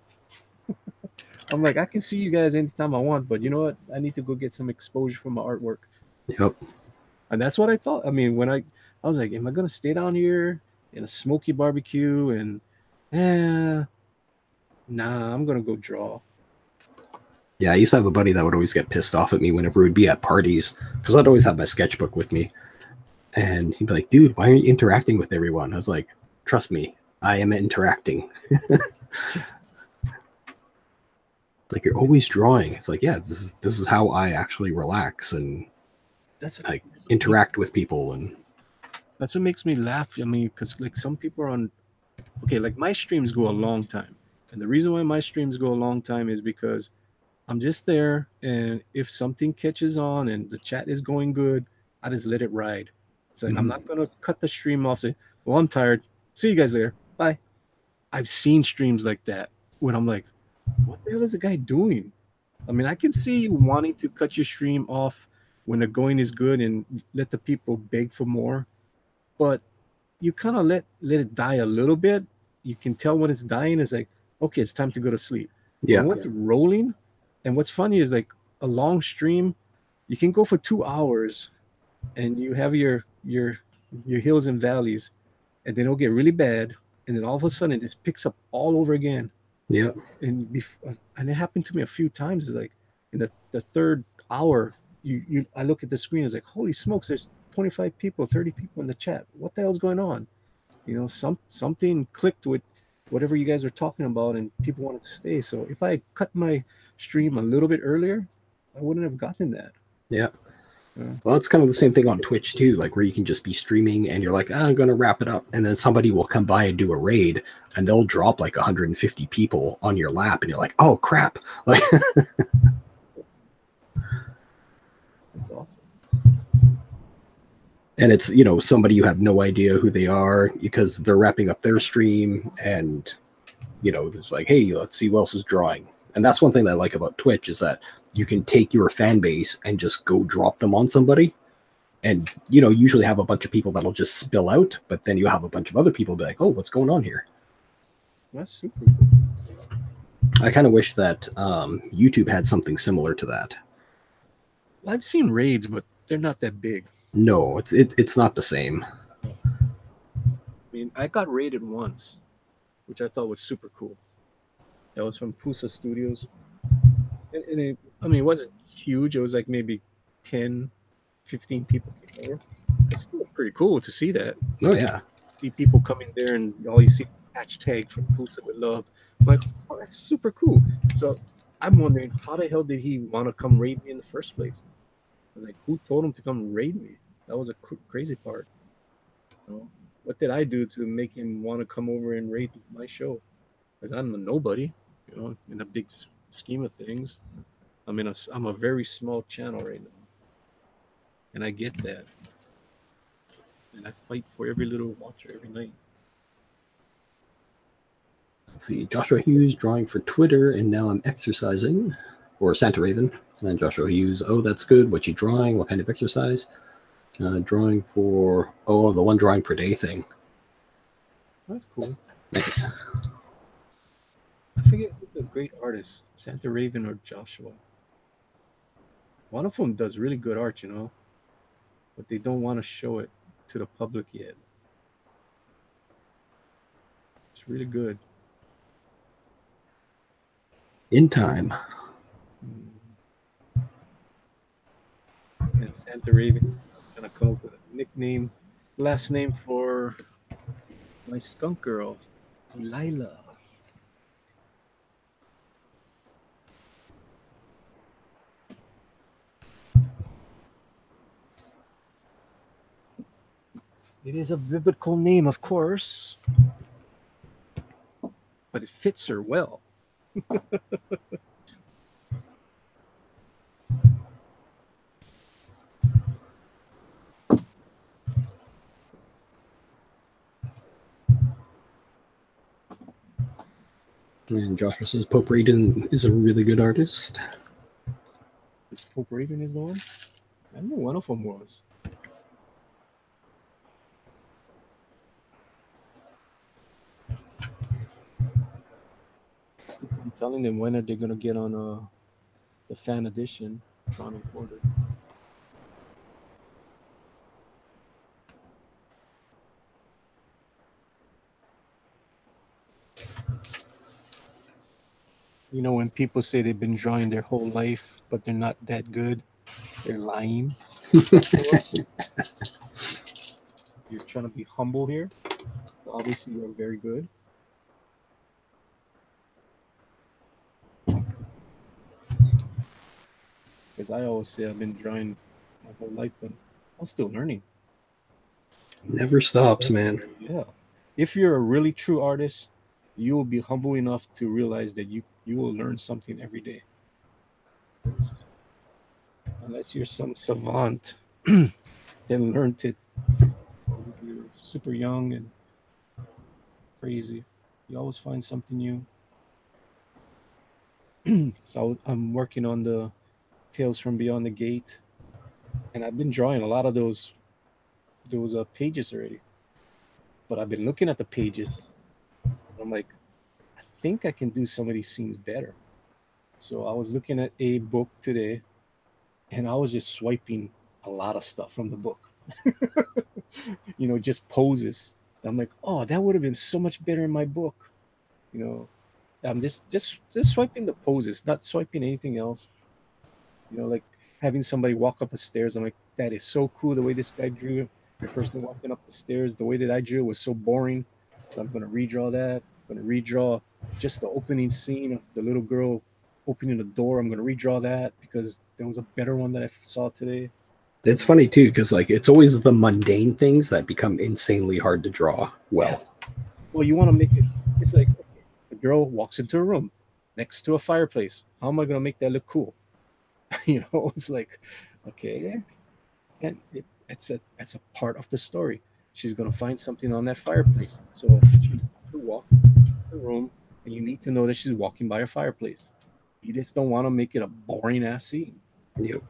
I'm like, I can see you guys anytime I want, but you know what? I need to go get some exposure for my artwork. Yep. And that's what I thought. I mean, when I was like, am I gonna stay down here in a smoky barbecue and nah, I'm gonna go draw. Yeah, I used to have a buddy that would always get pissed off at me whenever we'd be at parties, because I'd always have my sketchbook with me. And he'd be like, dude, why aren't you interacting with everyone? I was like, trust me, I am interacting. Like, you're always drawing. It's like, yeah, this is how I actually relax and I interact with people. And that's what makes me laugh. I mean, because like some people are on, okay, like my streams go a long time. And the reason why my streams go a long time is because I'm just there. And if something catches on and the chat is going good, I just let it ride. It's like, I'm not going to cut the stream off. Say, well, I'm tired. See you guys later. Bye. I've seen streams like that when I'm like, what the hell is the guy doing? I mean, I can see you wanting to cut your stream off when the going is good and let the people beg for more, but you kind of let it die a little bit. You can tell when it's dying. It's like, okay, it's time to go to sleep. yeah, But what's rolling, and what's funny is like a long stream, you can go for 2 hours, and you have your hills and valleys, and then it'll get really bad, and then all of a sudden it just picks up all over again. yeah, And it happened to me a few times. Like in the third hour, I look at the screen. It's like, holy smokes! There's 25 people, 30 people in the chat. What the hell's going on? You know, something clicked with whatever you guys were talking about, and people wanted to stay. So if I cut my stream a little bit earlier, I wouldn't have gotten that. yeah. Well, it's kind of the same thing on Twitch too, like where you can just be streaming and you're like, I'm going to wrap it up. And then somebody will come by and do a raid and they'll drop like 150 people on your lap. And you're like, oh, crap. Like, That's awesome. and it's, you know, somebody you have no idea who they are because they're wrapping up their stream and, you know, it's like, hey, let's see who else is drawing. And that's one thing that I like about Twitch is that you can take your fan base and just go drop them on somebody. And, you know, usually have a bunch of people that'll just spill out, but then you have a bunch of other people be like, oh, what's going on here? That's super cool. I kind of wish that YouTube had something similar to that. I've seen raids, but they're not that big. No, it's not the same. I mean, I got raided once, which I thought was super cool. That was from Pusa Studios. And it, I mean, it wasn't huge. It was like maybe 10, 15 people came over. It's still pretty cool to see that. Oh, yeah. See people coming there and all you see hashtag from Pusa with love. I'm like, oh, that's super cool. So I'm wondering, how the hell did he want to come raid me in the first place? I was like, who told him to come raid me? That was a crazy part. You know, what did I do to make him want to come over and raid my show? Because I'm a nobody, you know, in the big scheme of things. I'm a very small channel right now, and I get that, and I fight for every little watcher every night. Let's see, Joshua Hughes drawing for Twitter, and now I'm exercising for Santa Raven. And then Joshua Hughes, oh, that's good. What you drawing? What kind of exercise? Drawing for, oh, the one drawing per day thing. That's cool. Nice. I forget who the great artist, Santa Raven or Joshua. One of them does really good art, you know, but they don't want to show it to the public yet. It's really good. In time. And Santa Raven, I'm gonna come up with a nickname, last name for my skunk girl, Lila. It is a biblical name, of course, but it fits her well. And Joshua says Pope Raiden is a really good artist. Pope Raven is the one? I know one of them was. I'm telling them when are they gonna get on the fan edition, Tron and Quarter. You know, when people say they've been drawing their whole life, but they're not that good, they're lying. you're trying to be humble here. Obviously, you're very good. Because I always say I've been drawing my whole life, but I'm still learning. Never stops, man. Yeah. If you're a really true artist, you will be humble enough to realize that you will learn something every day. Unless you're some savant, then learned it when you're super young and crazy. You always find something new. So I'm working on the Tales from Beyond the Gate, and I've been drawing a lot of those pages already. But I've been looking at the pages. I'm like, I think I can do some of these scenes better. So I was looking at a book today, and I was just swiping a lot of stuff from the book. Just poses. I'm like, oh, that would have been so much better in my book. You know, I'm just swiping the poses, not swiping anything else. Like having somebody walk up the stairs. I'm like, that is so cool the way this guy drew the person walking up the stairs. The way that I drew was so boring. So I'm gonna redraw that. I'm gonna redraw just the opening scene of the little girl opening the door. I'm gonna redraw that because there was a better one that I saw today. It's funny too, because like it's always the mundane things that become insanely hard to draw well. Yeah. Well, you want to make it. It's like, okay, the girl walks into a room next to a fireplace. How am I gonna make that look cool? It's like, okay, and it's a part of the story. She's gonna find something on that fireplace, so she walk the room, and you need to know that she's walking by a fireplace. You just don't want to make it a boring ass scene. Yep.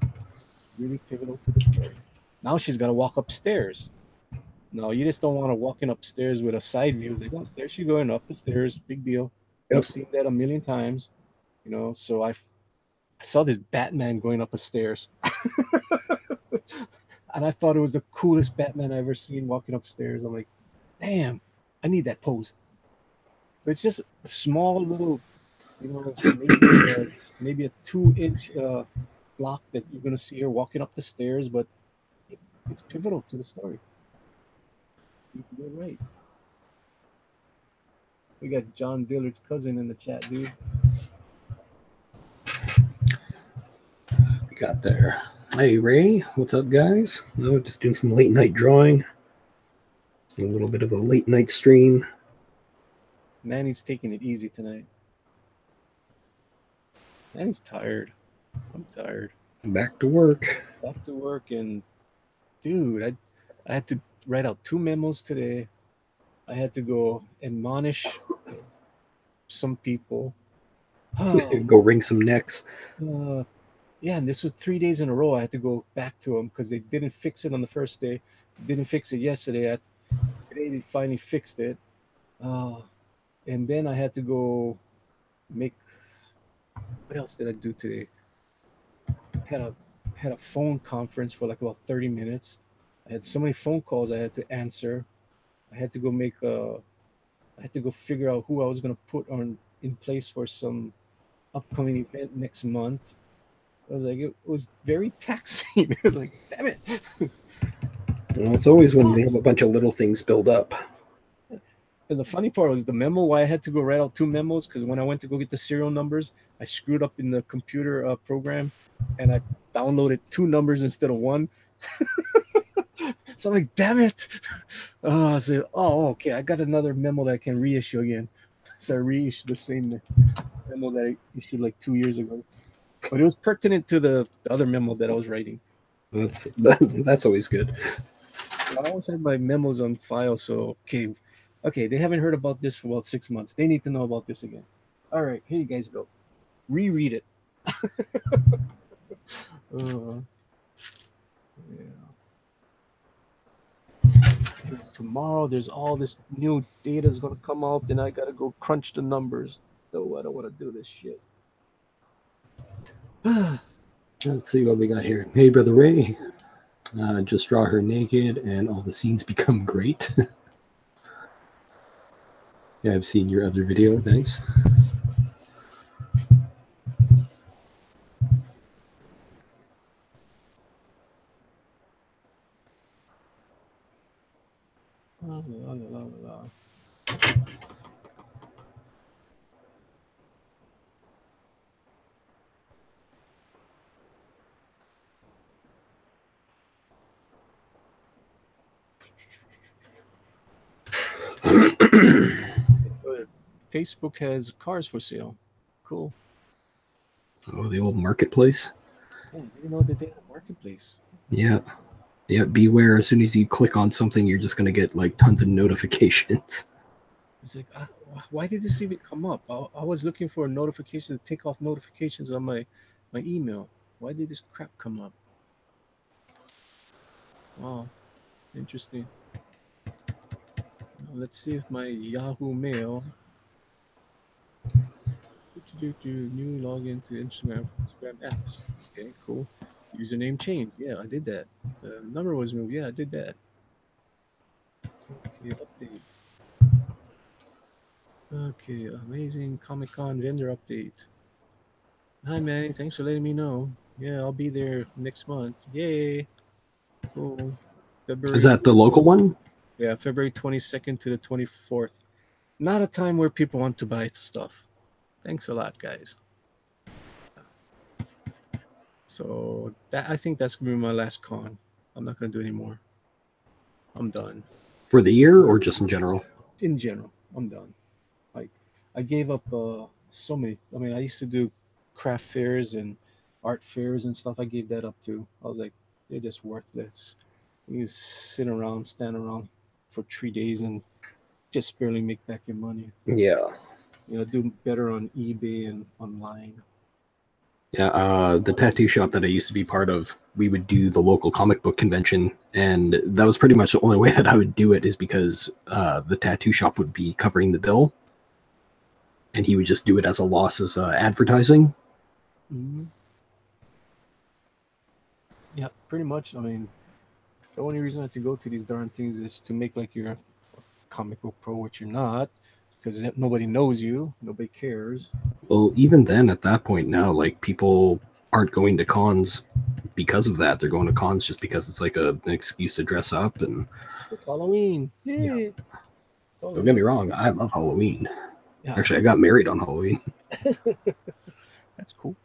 It's really pivotal to the story. Now she's got to walk upstairs. No, you just don't want to walking upstairs with a side view. It's like, oh, there she going up the stairs. Big deal. Yep. We've seen that a million times. So I saw this Batman going up the stairs. And I thought it was the coolest Batman I ever seen walking upstairs. I'm like, damn, I need that pose. So it's just a small little, maybe a 2-inch block that you're gonna see her walking up the stairs, but it's pivotal to the story. You need to get it right. We got John Dillard's cousin in the chat, dude. We got there. Hey Ray, what's up, guys? Oh, just doing some late night drawing. It's a little bit of a late night stream. Manny's taking it easy tonight. Manny's tired. I'm tired. Back to work. Back to work, and dude, I had to write out 2 memos today. I had to go admonish some people. Go wring some necks. Yeah, and this was 3 days in a row. I had to go back to them because they didn't fix it on the first day. Didn't fix it yesterday. Today they finally fixed it. And then I had to go make. What else did I do today? Had a phone conference for like about 30 minutes. I had so many phone calls I had to answer. I had to go figure out who I was gonna put in place for some upcoming event next month. I was like, it was very taxing. It was like, damn it. Well, it's always when they have a bunch of little things build up. And the funny part was the memo, why I had to go write out 2 memos, because when I went to go get the serial numbers, I screwed up in the computer program, and I downloaded 2 numbers instead of 1. So I'm like, damn it. I said, oh, okay, I got another memo that I can reissue again. So I reissued the same memo that I issued like 2 years ago. But it was pertinent to the other memo that I was writing. That's always good. I always have my memos on file, so okay, they haven't heard about this for about 6 months. They need to know about this again. All right, here you guys go. Reread it. Tomorrow, there's all this new data is going to come out, and I got to go crunch the numbers. So I don't want to do this shit. Let's see what we got here. Hey, Brother Ray. Just draw her naked and all the scenes become great. Yeah, I've seen your other video. Thanks. La, la, la, la, la. Facebook has cars for sale. Cool. Oh, the old marketplace. Oh, I didn't know that they had a marketplace. Yeah. Yeah, beware. As soon as you click on something, you're just going to get like tons of notifications. It's like, why did this even come up? I was looking for a notification to take off notifications on my email. Why did this crap come up? Oh, interesting. Let's see if my Yahoo Mail. New login to Instagram apps. Okay, cool. Username change. Yeah, I did that. Number was moved. Yeah, I did that. Okay, updates. Okay, amazing Comic Con vendor update. Hi, Manny. Thanks for letting me know. Yeah, I'll be there next month. Yay! Cool. Is February. that the local one? Yeah, February 22nd to the 24th. Not a time where people want to buy stuff. Thanks a lot, guys. So that I think that's gonna be my last con. I'm not gonna do any more. I'm done. For the year or just in general? In general, I'm done. Like I gave up so many. I mean, I used to do craft fairs and art fairs and stuff. I gave that up too. I was like, they're just worthless. You sit around, stand around for 3 days and just barely make back your money. Yeah. Do better on eBay and online. Yeah, the tattoo shop that I used to be part of, we would do the local comic book convention, and that was pretty much the only way that I would do it is because the tattoo shop would be covering the bill, and he would just do it as a loss as advertising. Mm-hmm. Yeah, pretty much. I mean, the only reason I had to go to these darn things is to make like you're a comic book pro, which you're not, because nobody knows you, nobody cares. Well, even then, at that point now, like people aren't going to cons because of that. They're going to cons just because it's like an excuse to dress up. And It's Halloween. Yay! yeah. Don't get me wrong, I love Halloween. Yeah. Actually, I got married on Halloween. That's cool.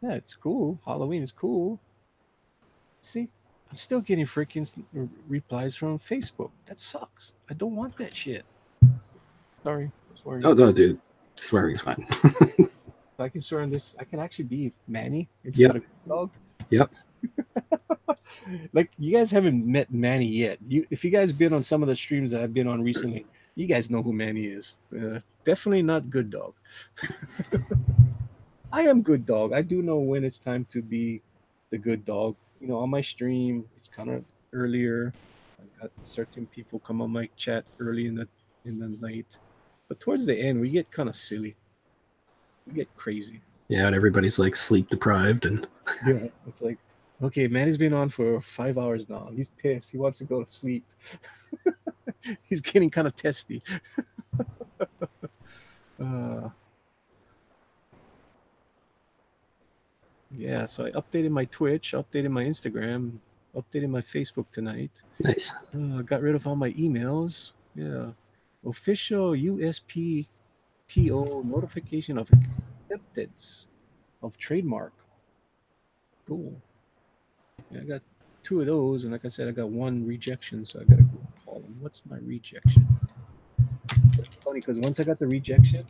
Yeah, it's cool. Halloween is cool. See, I'm still getting freaking replies from Facebook. That sucks. I don't want that shit. Sorry. Swearing. Oh no, dude, swearing's fine. I can swear on this. I can actually be Manny instead of dog. Yep. Like you guys haven't met Manny yet. If you guys been on some of the streams that I've been on recently, you guys know who Manny is. Definitely not good dog. I am good dog. I do know when it's time to be the good dog. On my stream, it's kind of earlier. I got certain people come on my chat early in the night, but towards the end, we get kind of silly. We get crazy. Yeah, and everybody's like sleep deprived, and yeah, it's like, okay, Manny's been on for 5 hours now. He's pissed. He wants to go to sleep. He's getting kind of testy. Yeah, so I updated my Twitch, updated my Instagram, updated my Facebook tonight. Nice. Got rid of all my emails. Yeah. Official USPTO notification of acceptance of trademark. Cool. Yeah, I got 2 of those, and like I said, I got 1 rejection, so I gotta go call them. What's my rejection? It's funny because once I got the rejection,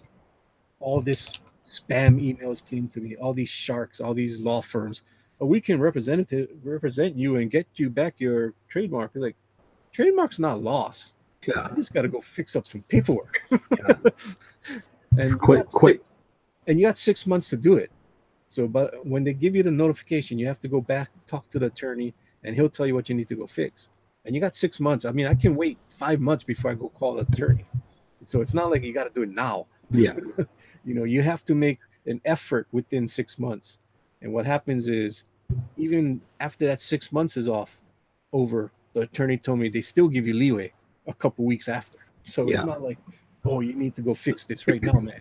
all this spam emails came to me. All these sharks, all these law firms. Oh, we can represent you and get you back your trademark. You're like, trademark's not lost. Yeah. I just got to go fix up some paperwork. Yeah. And quite. And you got 6 months to do it. So, but when they give you the notification, you have to go back, talk to the attorney, and he'll tell you what you need to go fix. And you got 6 months. I mean, I can wait 5 months before I go call the attorney. So it's not like you got to do it now. Yeah. You have to make an effort within 6 months. And what happens is, even after that 6 months is over, the attorney told me they still give you leeway a couple weeks after. So It's not like, oh, you need to go fix this right now, man.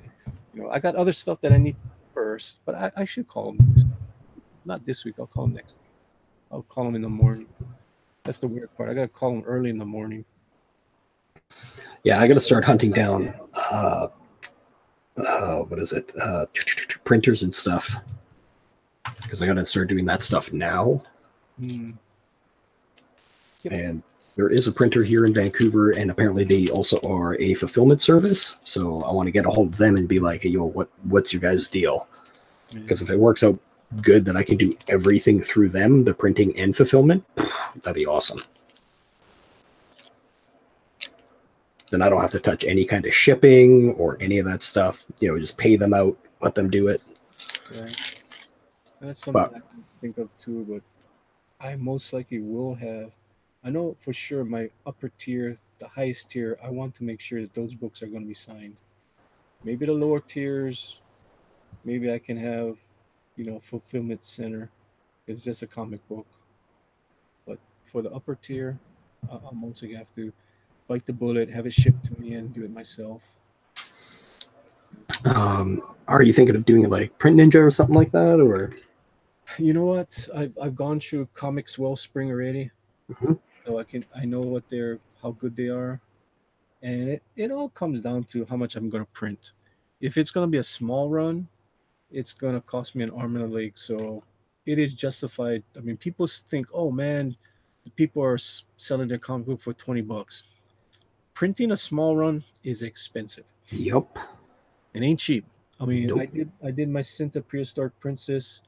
I got other stuff that I need first, but I should call him. Not this week. I'll call him next week. I'll call him in the morning. That's the weird part. I gotta call them early in the morning. Yeah, I got to start hunting down what is it? Printers and stuff, because I got to start doing that stuff now. Mm. Yep. And there is a printer here in Vancouver, and apparently they also are a fulfillment service. So I want to get a hold of them and be like, hey, yo, what's your guys' deal? Because if it works out good that I can do everything through them, the printing and fulfillment, that'd be awesome. Then I don't have to touch any kind of shipping or any of that stuff. You know, just pay them out, let them do it. Right. That's something I can think of too, but I most likely will have. I know for sure my upper tier, the highest tier, I want to make sure that those books are going to be signed. Maybe the lower tiers, maybe I can have, fulfillment center. It's just a comic book. But for the upper tier, I'll mostly have to bite the bullet, have it shipped to me, and do it myself. Are you thinking of doing like Print Ninja or something like that, or? You know what? I've gone through Comics Wellspring already, so I know how good they are, and it all comes down to how much I'm going to print. If it's going to be a small run, it's going to cost me an arm and a leg, so it is justified. I mean, people think, oh man, the people are selling their comic book for $20. Printing a small run is expensive. Yep. It ain't cheap. I mean, Nope. I did my Cinta Prehistoric Princess.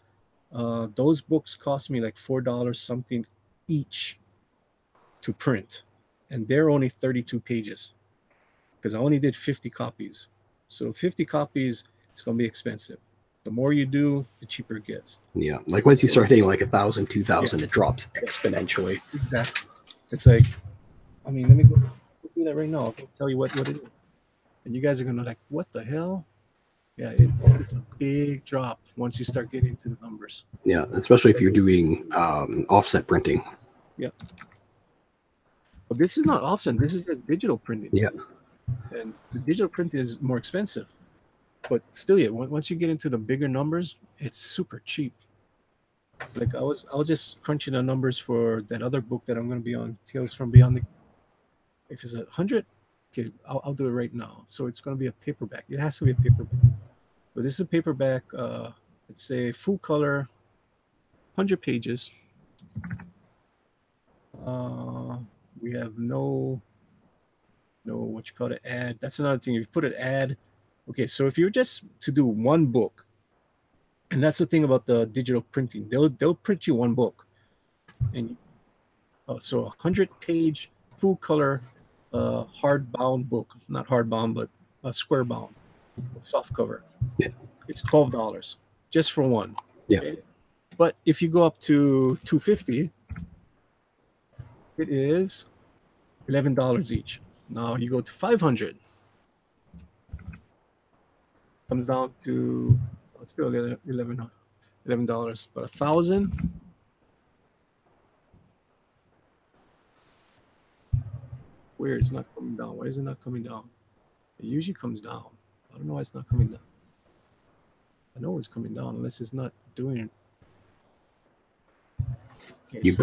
Those books cost me like $4 something each to print, and they're only 32 pages because I only did 50 copies. So 50 copies, it's gonna be expensive. The more you do, the cheaper it gets. Yeah, like once you start hitting like 1,000, 2,000, Yeah. it drops exponentially. Exactly. It's like, I mean, let me go do that right now. I'll tell you what it is, and you guys are gonna like, what the hell? Yeah, it's a big drop once you start getting into the numbers. Yeah, especially if you're doing offset printing. Yeah. But this is not offset. This is just digital printing. Yeah. And the digital printing is more expensive. But still, yeah, once you get into the bigger numbers, it's super cheap. Like I was just crunching the numbers for that other book that I'm going to be on, Tales from Beyond the. If it's 100, okay, I'll do it right now. So it's going to be a paperback. It has to be a paperback. But this is a paperback. It's a full color, 100 pages. We have no what you call it, ad. That's another thing. If you put an ad, okay. So if you're just to do one book, and that's the thing about the digital printing, they'll print you one book, and so 100-page full color hardbound book, not hardbound but square bound, soft cover. Yeah. It's $12 just for one. Yeah. Okay? But if you go up to 250, it is $11 each. Now you go to 500, comes down to still $11, but 1,000. Where it's not coming down? Why is it not coming down? It usually comes down. I don't know why it's not coming down. I know it's coming down unless it's not doing it. Okay, You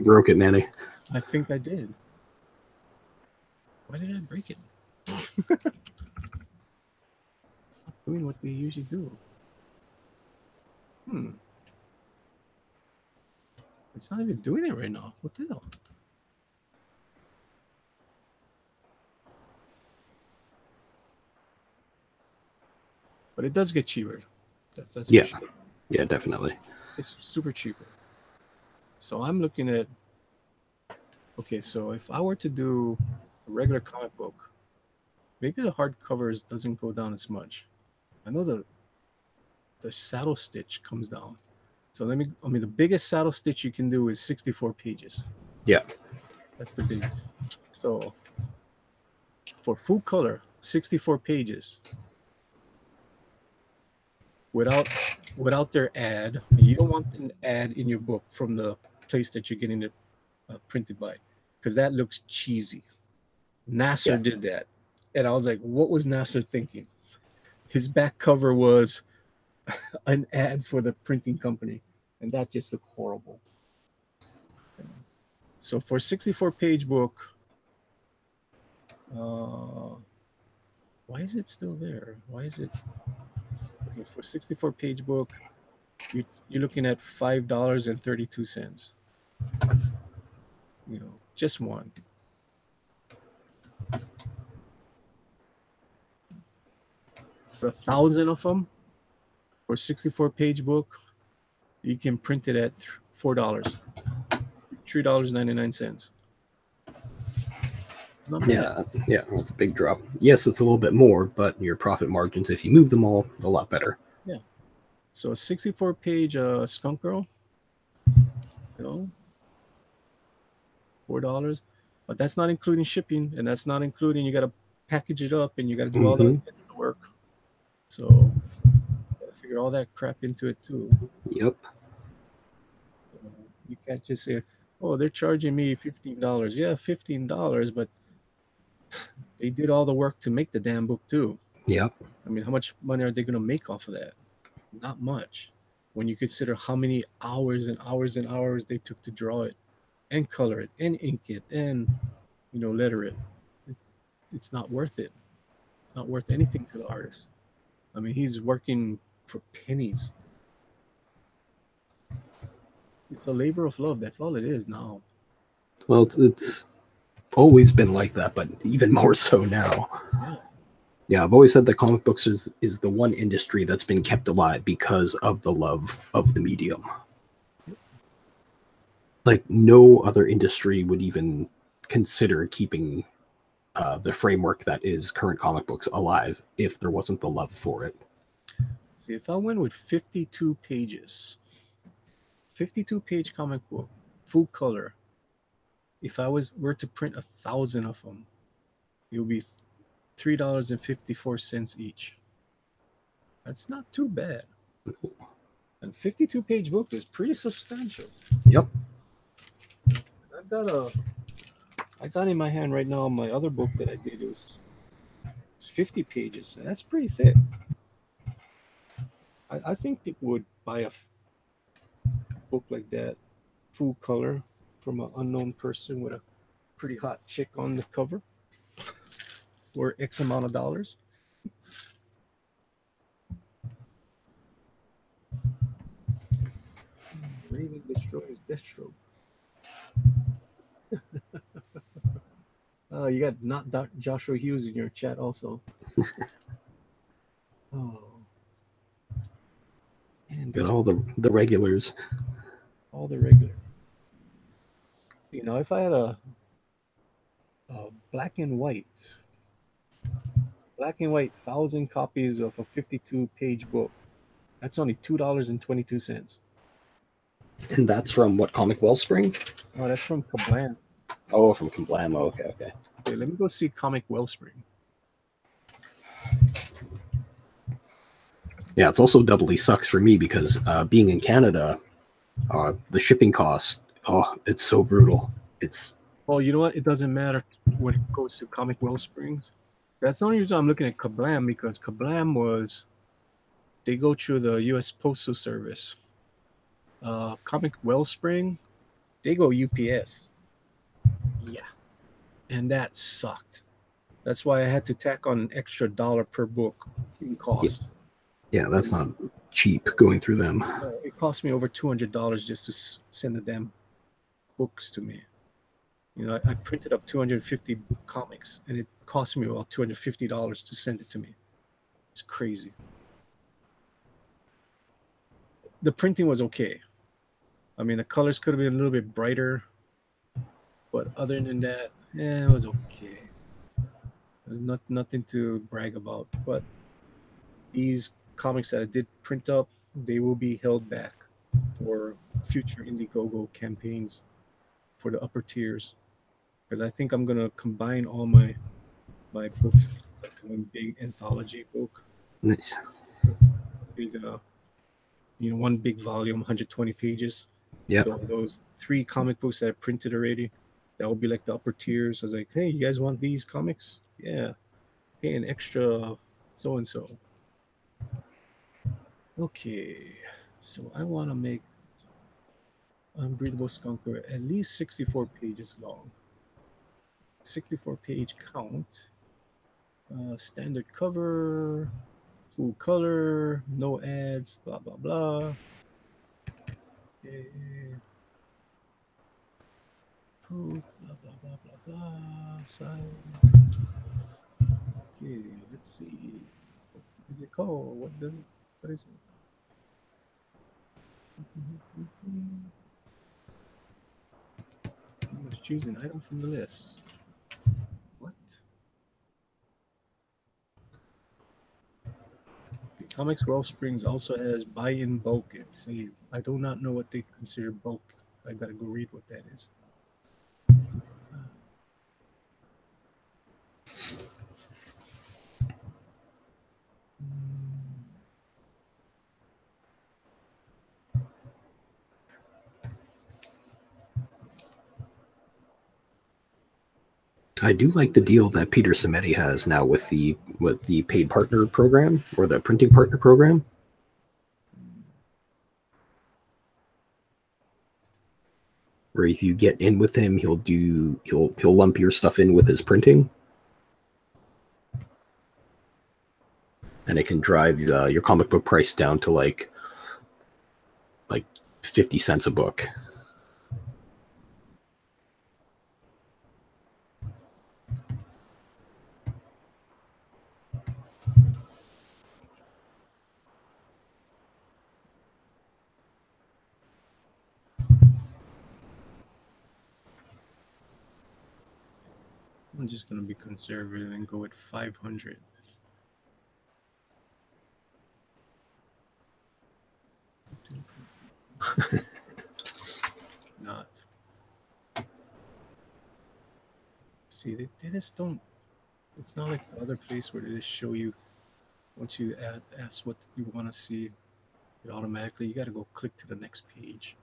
broke it, Manny. I think I did. Why did I break it? Not doing what they usually do. It's not even doing it right now. What the hell? But it does get cheaper. That's Yeah. for sure. Yeah, definitely. It's super cheaper. So I'm looking at, okay, so if I were to do a regular comic book, maybe the hardcovers doesn't go down as much. I know the saddle stitch comes down. So the biggest saddle stitch you can do is 64 pages. Yeah. That's the biggest. So for full color, 64 pages without their ad. You don't want an ad in your book from the place that you're getting it printed by, because that looks cheesy. Nasser did that, and I was like, what was Nasser thinking? His back cover was an ad for the printing company, and that just looked horrible. So for a 64-page book, why is it still there? Why is it okay for a 64-page book? You're looking at $5.32. You know, just one. For 1,000 of them, for a 64-page book, you can print it at $4, $3.99. Not bad. Yeah, that's a big drop. Yes, it's a little bit more, but your profit margins, if you move them all, a lot better. Yeah. So a 64-page Skunk Girl, you know, $4. But that's not including shipping, and that's not including you got to package it up and you got to do all the work. So gotta figure all that crap into it too. Yep. So you can't just say, "Oh, they're charging me $15." Yeah, $15, but they did all the work to make the damn book too. Yep. I mean, how much money are they going to make off of that? Not much. When you consider how many hours and hours and hours they took to draw it, and color it, and ink it, and letter it, it's not worth it. It's not worth anything to the artist. I mean, he's working for pennies. It's a labor of love. That's all it is now. Well, it's always been like that, but even more so now. Yeah. Yeah, I've always said that comic books is the one industry that's been kept alive because of the love of the medium. Like no other industry would even consider keeping the framework that is current comic books alive if there wasn't the love for it. See, if I went with 52 pages, 52-page comic book, full color, if I were to print 1,000 of them, it would be $3.54 each. That's not too bad. And 52-page book is pretty substantial. Yep. I got in my hand right now my other book that I did. It's 50 pages, and that's pretty thick. I think people would buy a book like that, full color, from an unknown person with a pretty hot chick on the cover for X amount of dollars. Raven destroys Deathstroke. You got not Joshua Hughes in your chat also. Oh. And got all the regulars. All the regular. You know, if I had a black and white 1,000 copies of a 52-page book, that's only $2.22. And that's from what comic Wellspring? Oh, that's from Kablam. Oh, from Kablam. Oh, okay. Okay, let me go see Comic Wellspring. Yeah, it's also doubly sucks for me because being in Canada, the shipping costs, it's so brutal. Well, you know what? It doesn't matter when it goes to Comic Wellsprings. That's the only reason I'm looking at Kablam, because Kablam they go through the U.S. Postal Service. Comic Wellspring, they go UPS. Yeah. And that sucked. That's why I had to tack on an extra $1 per book in cost. Yeah, that's not cheap going through them. It cost me over $200 just to send the damn books to me. You know, I printed up 250 comics, and it cost me about $250 to send it to me. It's crazy. The printing was okay. I mean, the colors could have been a little bit brighter, but other than that, it was okay. Nothing to brag about. But these comics that I did print up, they will be held back for future Indiegogo campaigns for the upper tiers, because I think I'm gonna combine all my books like one big anthology book. Nice. Big, one big volume, 120 pages. Yeah. So those 3 comic books that I printed already, that will be like the upper tiers. I was like, hey, you guys want these comics? Yeah. Pay an extra so and so. Okay. So I want to make Unbreathable Skunker, at least 64 pages long. 64-page count. Standard cover, full color, no ads, blah blah blah. Okay. Proof, blah blah blah blah blah. Size. Okay, let's see. What is it called? What does it? What is it? You must choose an item from the list. What? The Comics Wellsprings also has buy in bulk and save. I do not know what they consider bulk. I gotta go read what that is. I do like the deal that Peter Simeti has now with the paid partner program or the printing partner program. Where if you get in with him, he'll lump your stuff in with his printing, and it can drive your comic book price down to like 50 cents a book. I'm just gonna be conservative and go with 500. Not. See, they just don't. It's not like the other place where they just show you once you ask what you want to see, it automatically you got to go click to the next page.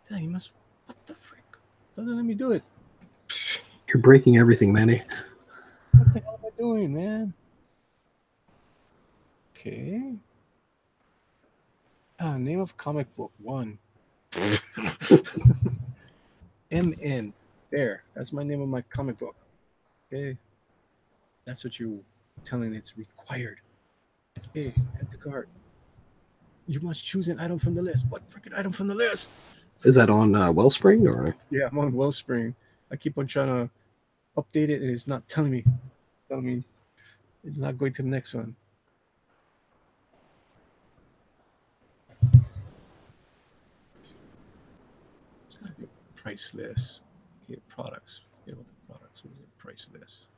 Dang, you must. What the frick? Doesn't let me do it. You're breaking everything, Manny. What the hell am I doing, man? Okay. Name of comic book 1. MN. There. That's my name of my comic book. Okay. That's what you're telling it's required. Okay, add to cart. You must choose an item from the list. What freaking item from the list? Is that on Wellspring or? Yeah, I'm on Wellspring. I keep on trying to update it, and it's not telling me. It's not going to the next one. It's gotta be a price list. Okay, products. Forget about the products. What is it? Price list.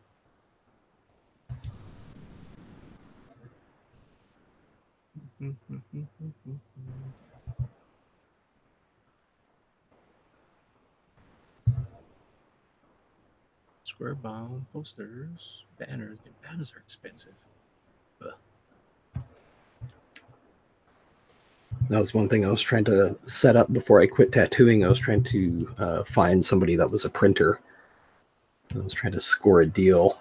Square bound posters, banners. The banners are expensive. That was one thing I was trying to set up before I quit tattooing. I was trying to find somebody that was a printer. I was trying to score a deal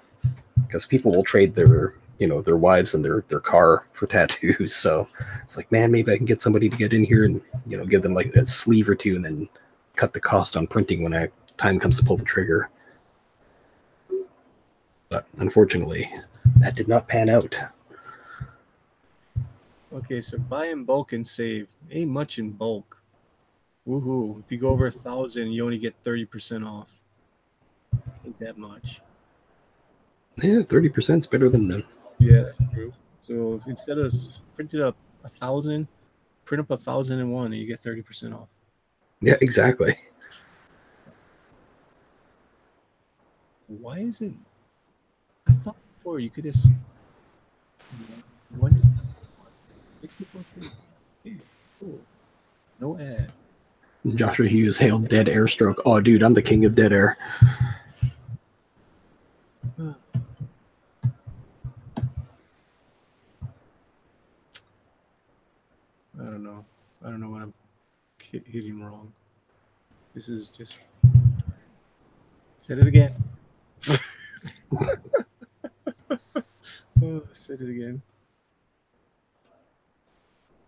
because people will trade their wives and their car for tattoos. So it's like, man, maybe I can get somebody to get in here and give them like a sleeve or two, and then cut the cost on printing when time comes to pull the trigger. But unfortunately, that did not pan out. Okay, so buy in bulk and save. Ain't much in bulk. Woohoo. If you go over 1,000, you only get 30% off. Ain't that much. Yeah, 30% is better than none. Yeah, that's true. So instead of printing up 1,000, print up 1,001 and you get 30% off. Yeah, exactly. Why isn't... I thought before you could just... What? 64 pages. Okay, cool. No ad. Joshua Hughes hailed dead air stroke. Oh, dude, I'm the king of dead air. I don't know. I don't know what I'm hitting wrong. This is just... Said it again. Oh, I said it again.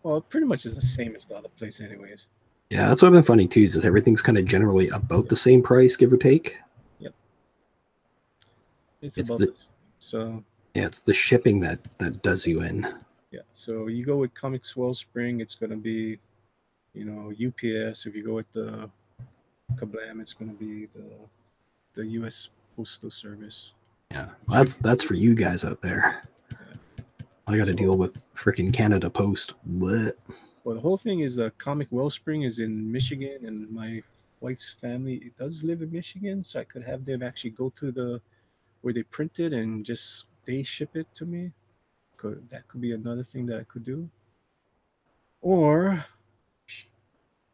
Well, it pretty much is the same as the other place anyways. Yeah, that's what I've been finding too. Is everything's kind of generally about the same price, give or take. Yep. It's It's about the this. So yeah, it's the shipping that does you in. yeah. So you go with Comics Wellspring, it's gonna be, UPS. If you go with the Kablam, it's gonna be the U.S. Postal Service. Yeah, well, that's for you guys out there. Yeah. I got to So, deal with freaking Canada Post. Blech. well, the whole thing is Comic Wellspring is in Michigan, and my wife's family it does live in Michigan, so I could have them actually go to the where they print it and just they ship it to me. That could be another thing that I could do, or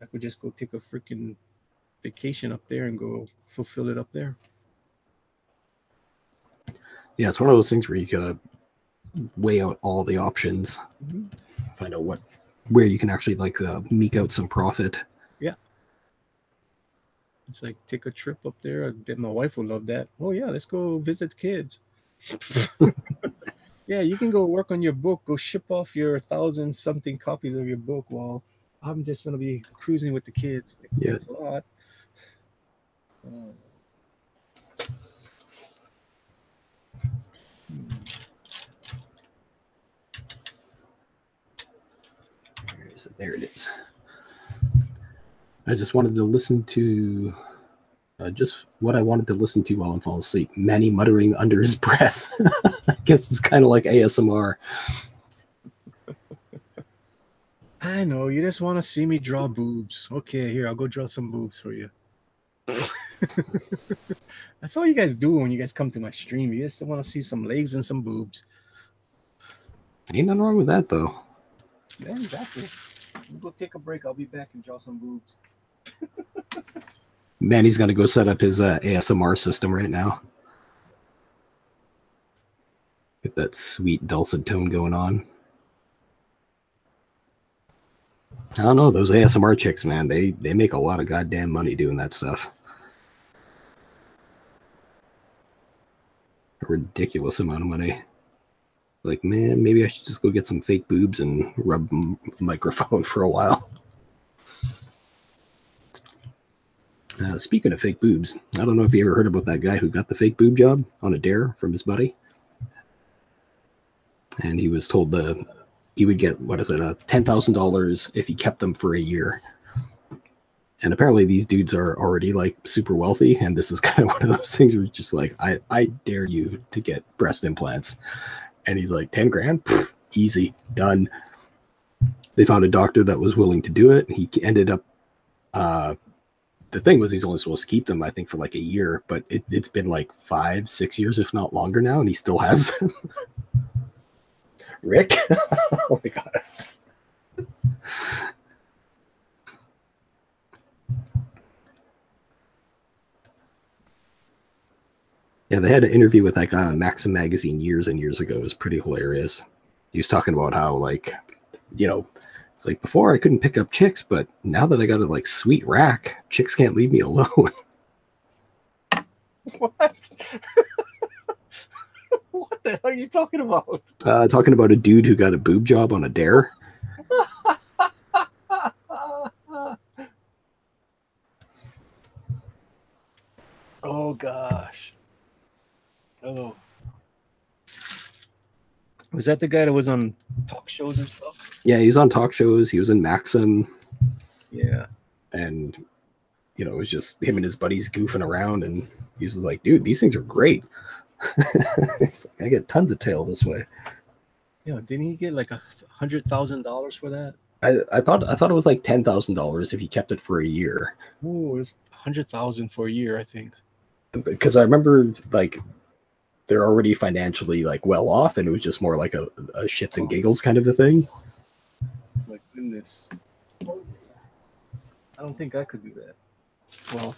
I could just go take a freaking vacation up there and go fulfill it up there. Yeah, it's one of those things where you gotta weigh out all the options, Mm-hmm. find out where you can actually meek out some profit. Yeah. It's like take a trip up there. I bet my wife would love that. Oh yeah, let's go visit kids. Yeah, you can go work on your book. Go ship off your 1,000 something copies of your book while I'm just gonna be cruising with the kids. Like, Yeah. thanks a lot. Oh. Hmm. Where is it? There it is. I just wanted to listen to just what I wanted to listen to while I'm falling asleep. Manny muttering under his breath. I guess it's kind of like ASMR. I know you just want to see me draw boobs. Okay, here I'll go draw some boobs for you. That's all you guys do when you guys come to my stream. You just want to see some legs and some boobs. Ain't nothing wrong with that though. Yeah, exactly. You go take a break. I'll be back and draw some boobs. Manny's gonna go set up his ASMR system right now. Get that sweet dulcet tone going on. I don't know, those ASMR chicks, man, they make a lot of goddamn money doing that stuff. A ridiculous amount of money. Like, man, maybe I should just go get some fake boobs and rub a microphone for a while. Speaking of fake boobs, I don't know if you ever heard about that guy who got the fake boob job on a dare from his buddy. And he was told he would get, $10,000 if he kept them for a year. And apparently these dudes are already like super wealthy. And this is kind of one of those things where it's just like, I dare you to get breast implants. And he's like, 10 grand? Pfft, easy, done. They found a doctor that was willing to do it. He ended up, the thing was he's only supposed to keep them, I think, for like a year, but it's been like 5-6 years, if not longer now. And he still has them. Rick? Oh my God. Yeah, they had an interview with that guy on Maxim magazine years and years ago. It was pretty hilarious. He was talking about how, like, it's like before I couldn't pick up chicks, but now that I got a like sweet rack, chicks can't leave me alone. What? What the hell are you talking about? Talking about a dude who got a boob job on a dare. Oh gosh. Oh. Was that the guy that was on talk shows and stuff? Yeah, he's on talk shows. He was in Maxim. Yeah. And, it was just him and his buddies goofing around. And he was like, dude, these things are great. It's like, I get tons of tail this way. Yeah, didn't he get like $100,000 for that? I thought it was like $10,000 if he kept it for a year. Oh, it was 100,000 for a year, I think. Because I remember like they're already financially like well off, and it was just more like a shits and giggles kind of a thing. My goodness. I don't think I could do that. Well,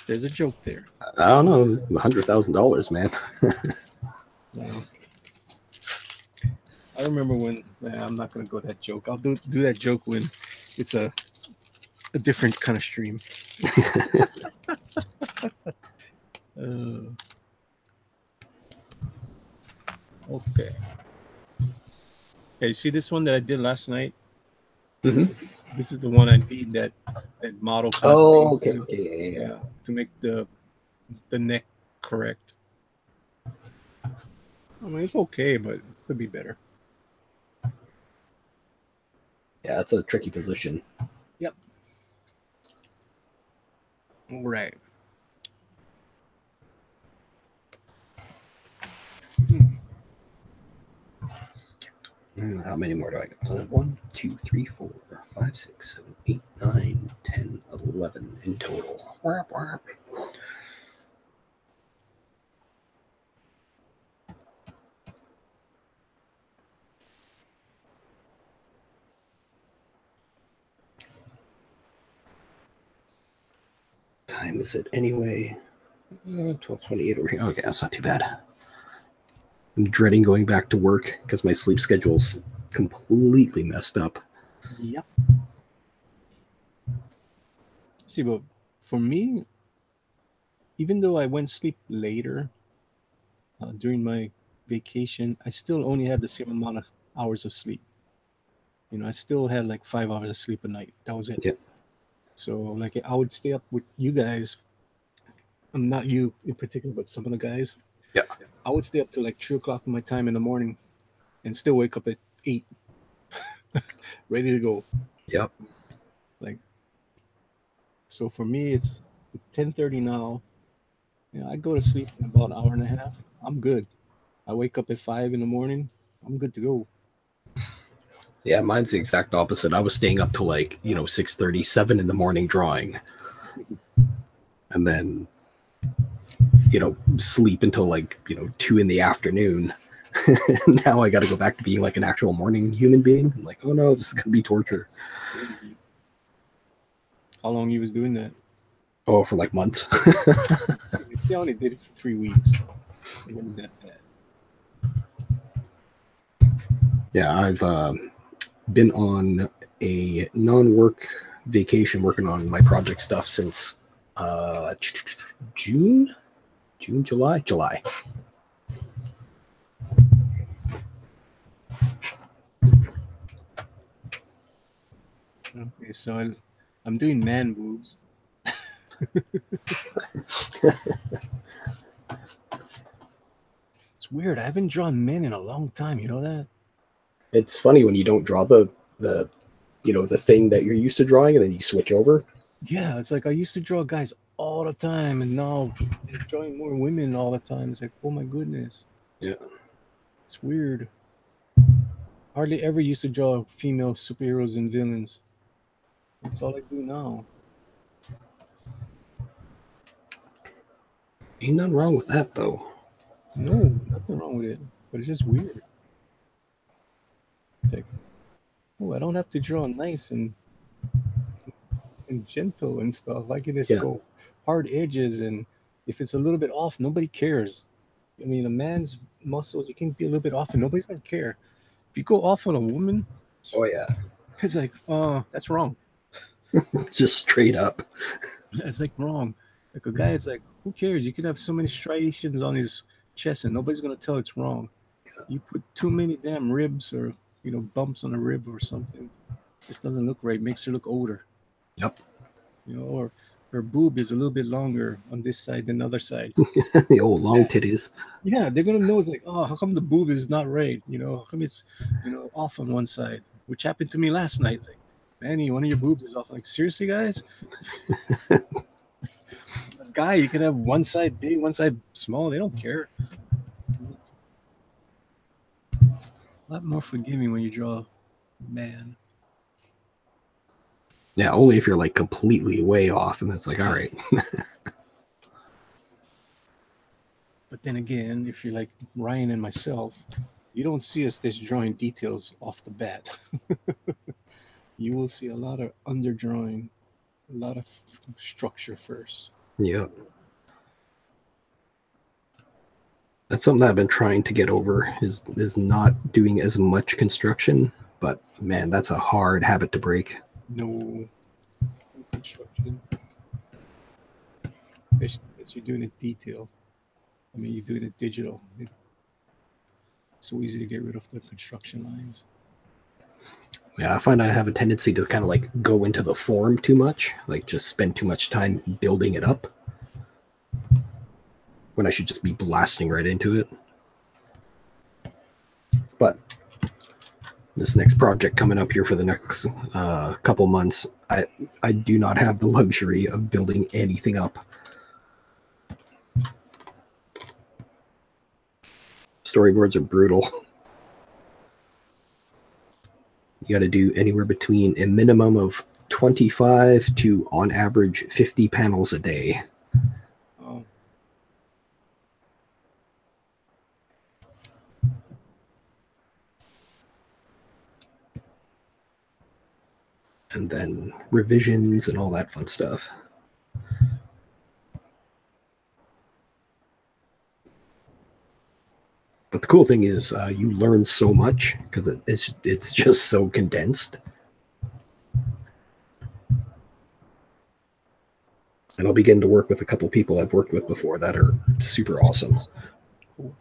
there's a joke there. I don't know, $100,000, man. Yeah. I remember when. I'm not gonna go that joke. I'll do that joke when it's a different kind of stream. Okay. Okay, you see this one that I did last night? Mm-hmm. This is the one I need that model cut thing Oh, okay, to, okay, yeah, yeah. to make the neck correct. I mean, it's okay, but it could be better. Yeah, it's a tricky position. Yep. All right. How many more do I got? 1, 2, 3, 4, 5, 6, 7, 8, 9, 10, 11 in total. Whap, whap. Time is it anyway? 12:28 over here. Okay, that's not too bad. I'm dreading going back to work because my sleep schedule's completely messed up. Yep. See, but for me, even though I went sleep later during my vacation, I still only had the same amount of hours of sleep. I still had like 5 hours of sleep a night. That was it. Yeah. So, like, I would stay up with you guys. Not you in particular, but some of the guys. Yeah. I would stay up till like 3 o'clock my time in the morning, and still wake up at 8, ready to go. Yep. Like, so for me, it's 10:30 now. I go to sleep in about an hour and a half. I'm good. I wake up at 5 in the morning. I'm good to go. Yeah, mine's the exact opposite. I was staying up till like 6:37 in the morning drawing, and then sleep until like 2 in the afternoon. Now I got to go back to being like an actual morning human being. I'm like, oh no, this is gonna be torture. Crazy. How long you was doing that? Oh, for like months. They only did it for 3 weeks. It wasn't that bad. Yeah, I've been on a non-work vacation working on my project stuff since June, July. Okay, so I'm doing man boobs. It's weird. I haven't drawn men in a long time. You know that? It's funny when you don't draw the thing that you're used to drawing, and then you switch over. Yeah, it's like I used to draw guys all the time, and now I'm drawing more women all the time. It's like, oh my goodness. Yeah. It's weird. Hardly ever used to draw female superheroes and villains. That's all I do now. Ain't nothing wrong with that though. No, nothing wrong with it. But it's just weird. It's like, oh, I don't have to draw nice and gentle and stuff. I can just Yeah. go hard edges, and if it's a little bit off, nobody cares. I mean, a man's muscles, you can be a little bit off, and nobody's gonna care. If you go off on a woman, Oh yeah. it's like, that's wrong. Just straight up. That's like wrong. Like a guy, it's like, who cares? You can have so many striations on his chest, and nobody's gonna tell it's wrong. You put too many damn ribs or bumps on a rib or something. This doesn't look right. Makes her look older. Yep. Or her boob is a little bit longer on this side than the other side. The old long titties. Yeah, they're gonna know. It's like, oh, how come the boob is not right? How come it's off on one side? Which happened to me last night. It's like, Manny, one of your boobs is off. Like, seriously, guys? A guy, you can have one side big, one side small. They don't care. A lot more forgiving when you draw a man. Yeah, only if you're like completely way off, and that's like, all right. But then again, if you're like Ryan and myself, you don't see us just drawing details off the bat. You will see a lot of underdrawing, a lot of structure first. Yep. That's something that I've been trying to get over is not doing as much construction, but man, that's a hard habit to break. No construction. Especially as you're doing it detail. I mean, you're doing it digital. It's so easy to get rid of the construction lines. Yeah, I find I have a tendency to kind of like go into the form too much, like just spend too much time building it up when I should just be blasting right into it. But this next project coming up here for the next couple months, I do not have the luxury of building anything up. Storyboards are brutal. You got to do anywhere between a minimum of 25 to on average 50 panels a day. Oh. And then revisions and all that fun stuff. But the cool thing is you learn so much because it's just so condensed. And I'll begin to work with a couple people I've worked with before that are super awesome. Cool.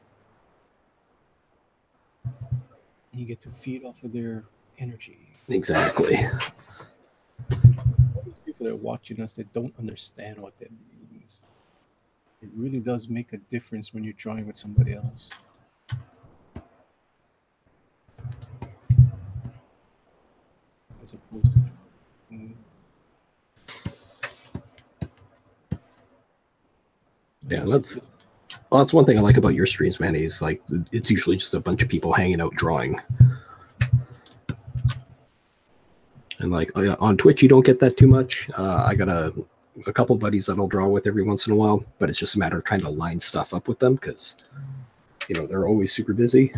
You get to feed off of their energy. Exactly. All these people that are watching us that don't understand what that means. It really does make a difference when you're drawing with somebody else. As opposed to yeah, that's one thing I like about your streams, man. Is like it's usually just a bunch of people hanging out drawing. And like on Twitch, you don't get that too much. I got a couple buddies that I'll draw with every once in a while, but it's just a matter of trying to line stuff up with them because, you know, they're always super busy.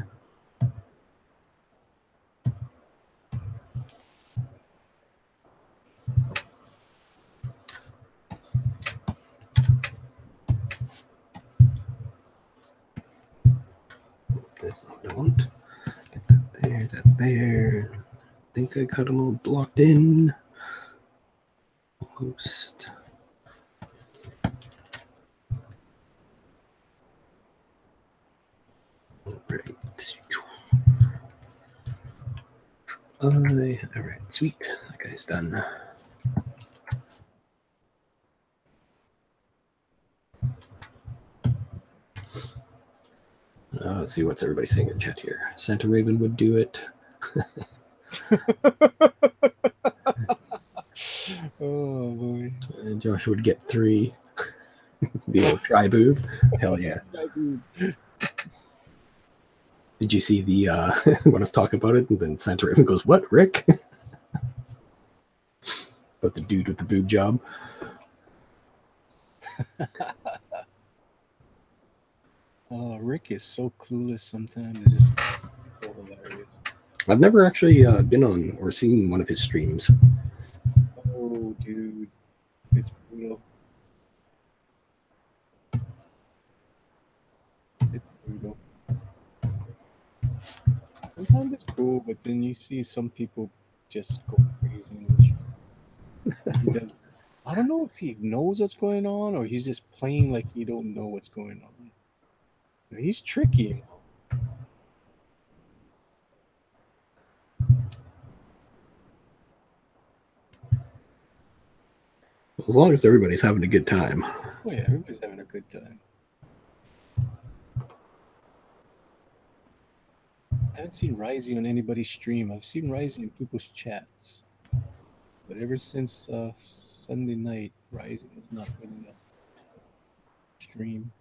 This don't get that there, that there. I think I got them all blocked in. Host. All right, sweet. That guy's done. Let's see what's everybody saying in chat here. Santa Raven would do it. oh boy. And Josh would get 3. The old try booth. Hell yeah. Did you see the when I was talking about it? And then Santa Raven goes, "What, Rick?" But the dude with the boob job. Rick is so clueless sometimes. It's just so hilarious. I've never actually been on or seen one of his streams. Oh, dude. It's brutal. It's brutal. Sometimes it's cool, but then you see some people just go crazy. He does. I don't know if he knows what's going on or he's just playing like he don't know what's going on. He's tricky. As long as everybody's having a good time. Oh yeah, everybody's having a good time. I haven't seen Rising on anybody's stream. I've seen Rising in people's chats. But ever since Sunday night, Rising has not been in the stream.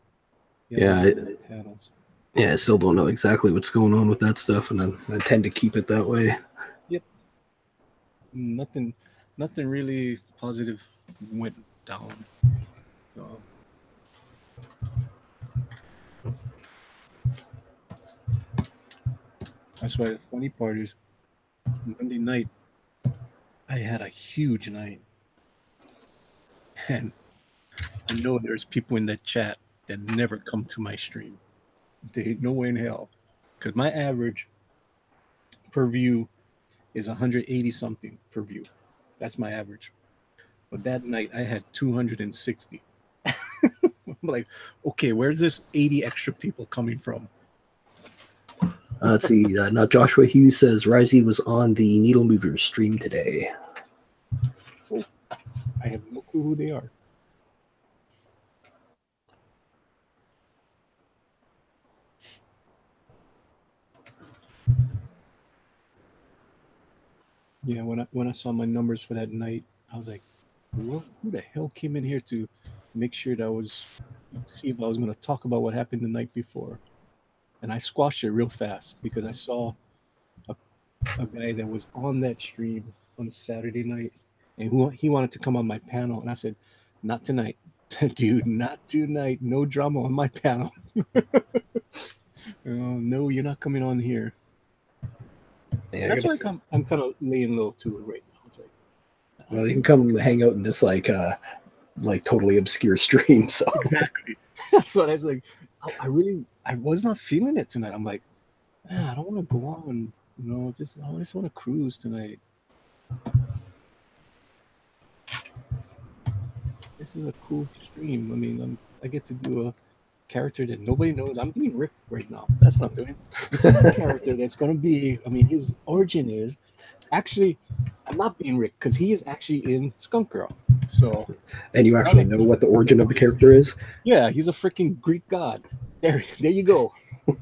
Yeah, panels. Yeah, I still don't know exactly what's going on with that stuff, and I tend to keep it that way. Yep. Nothing really positive went down. So that's why the funny part is Monday night I had a huge night. And I know there's people in that chat that never come to my stream. They no way in hell. Because my average per view is 180 something per view. That's my average. But that night I had 260. I'm like, okay, where's this 80 extra people coming from? Let's see. Not Joshua Hughes says Risey was on the Needle Movers stream today. Oh, I have no clue who they are. Yeah, when I saw my numbers for that night, I was like, "What? Who the hell came in here to make sure that I was see if I was going to talk about what happened the night before?" And I squashed it real fast because I saw a, a guy that was on that stream on Saturday night, and who he wanted to come on my panel, and I said, "Not tonight, dude, not tonight. No drama on my panel. No, you're not coming on here." Yeah, That's why I'm kind of laying low to it right now. It's like, well, you can come hang out in this like totally obscure stream. So exactly. That's what I was like. I was not feeling it tonight. I'm like, man, I don't want to go on. I just want to cruise tonight. This is a cool stream. I mean, I get to do a character that nobody knows. I'm being Rick right now. That's what I'm doing. This is a character that's going to be. I mean, his origin is actually. I'm not being Rick because he is actually in Skunk Girl. So, and you actually know what the origin of the character is? Yeah, he's a freaking Greek god. There you go.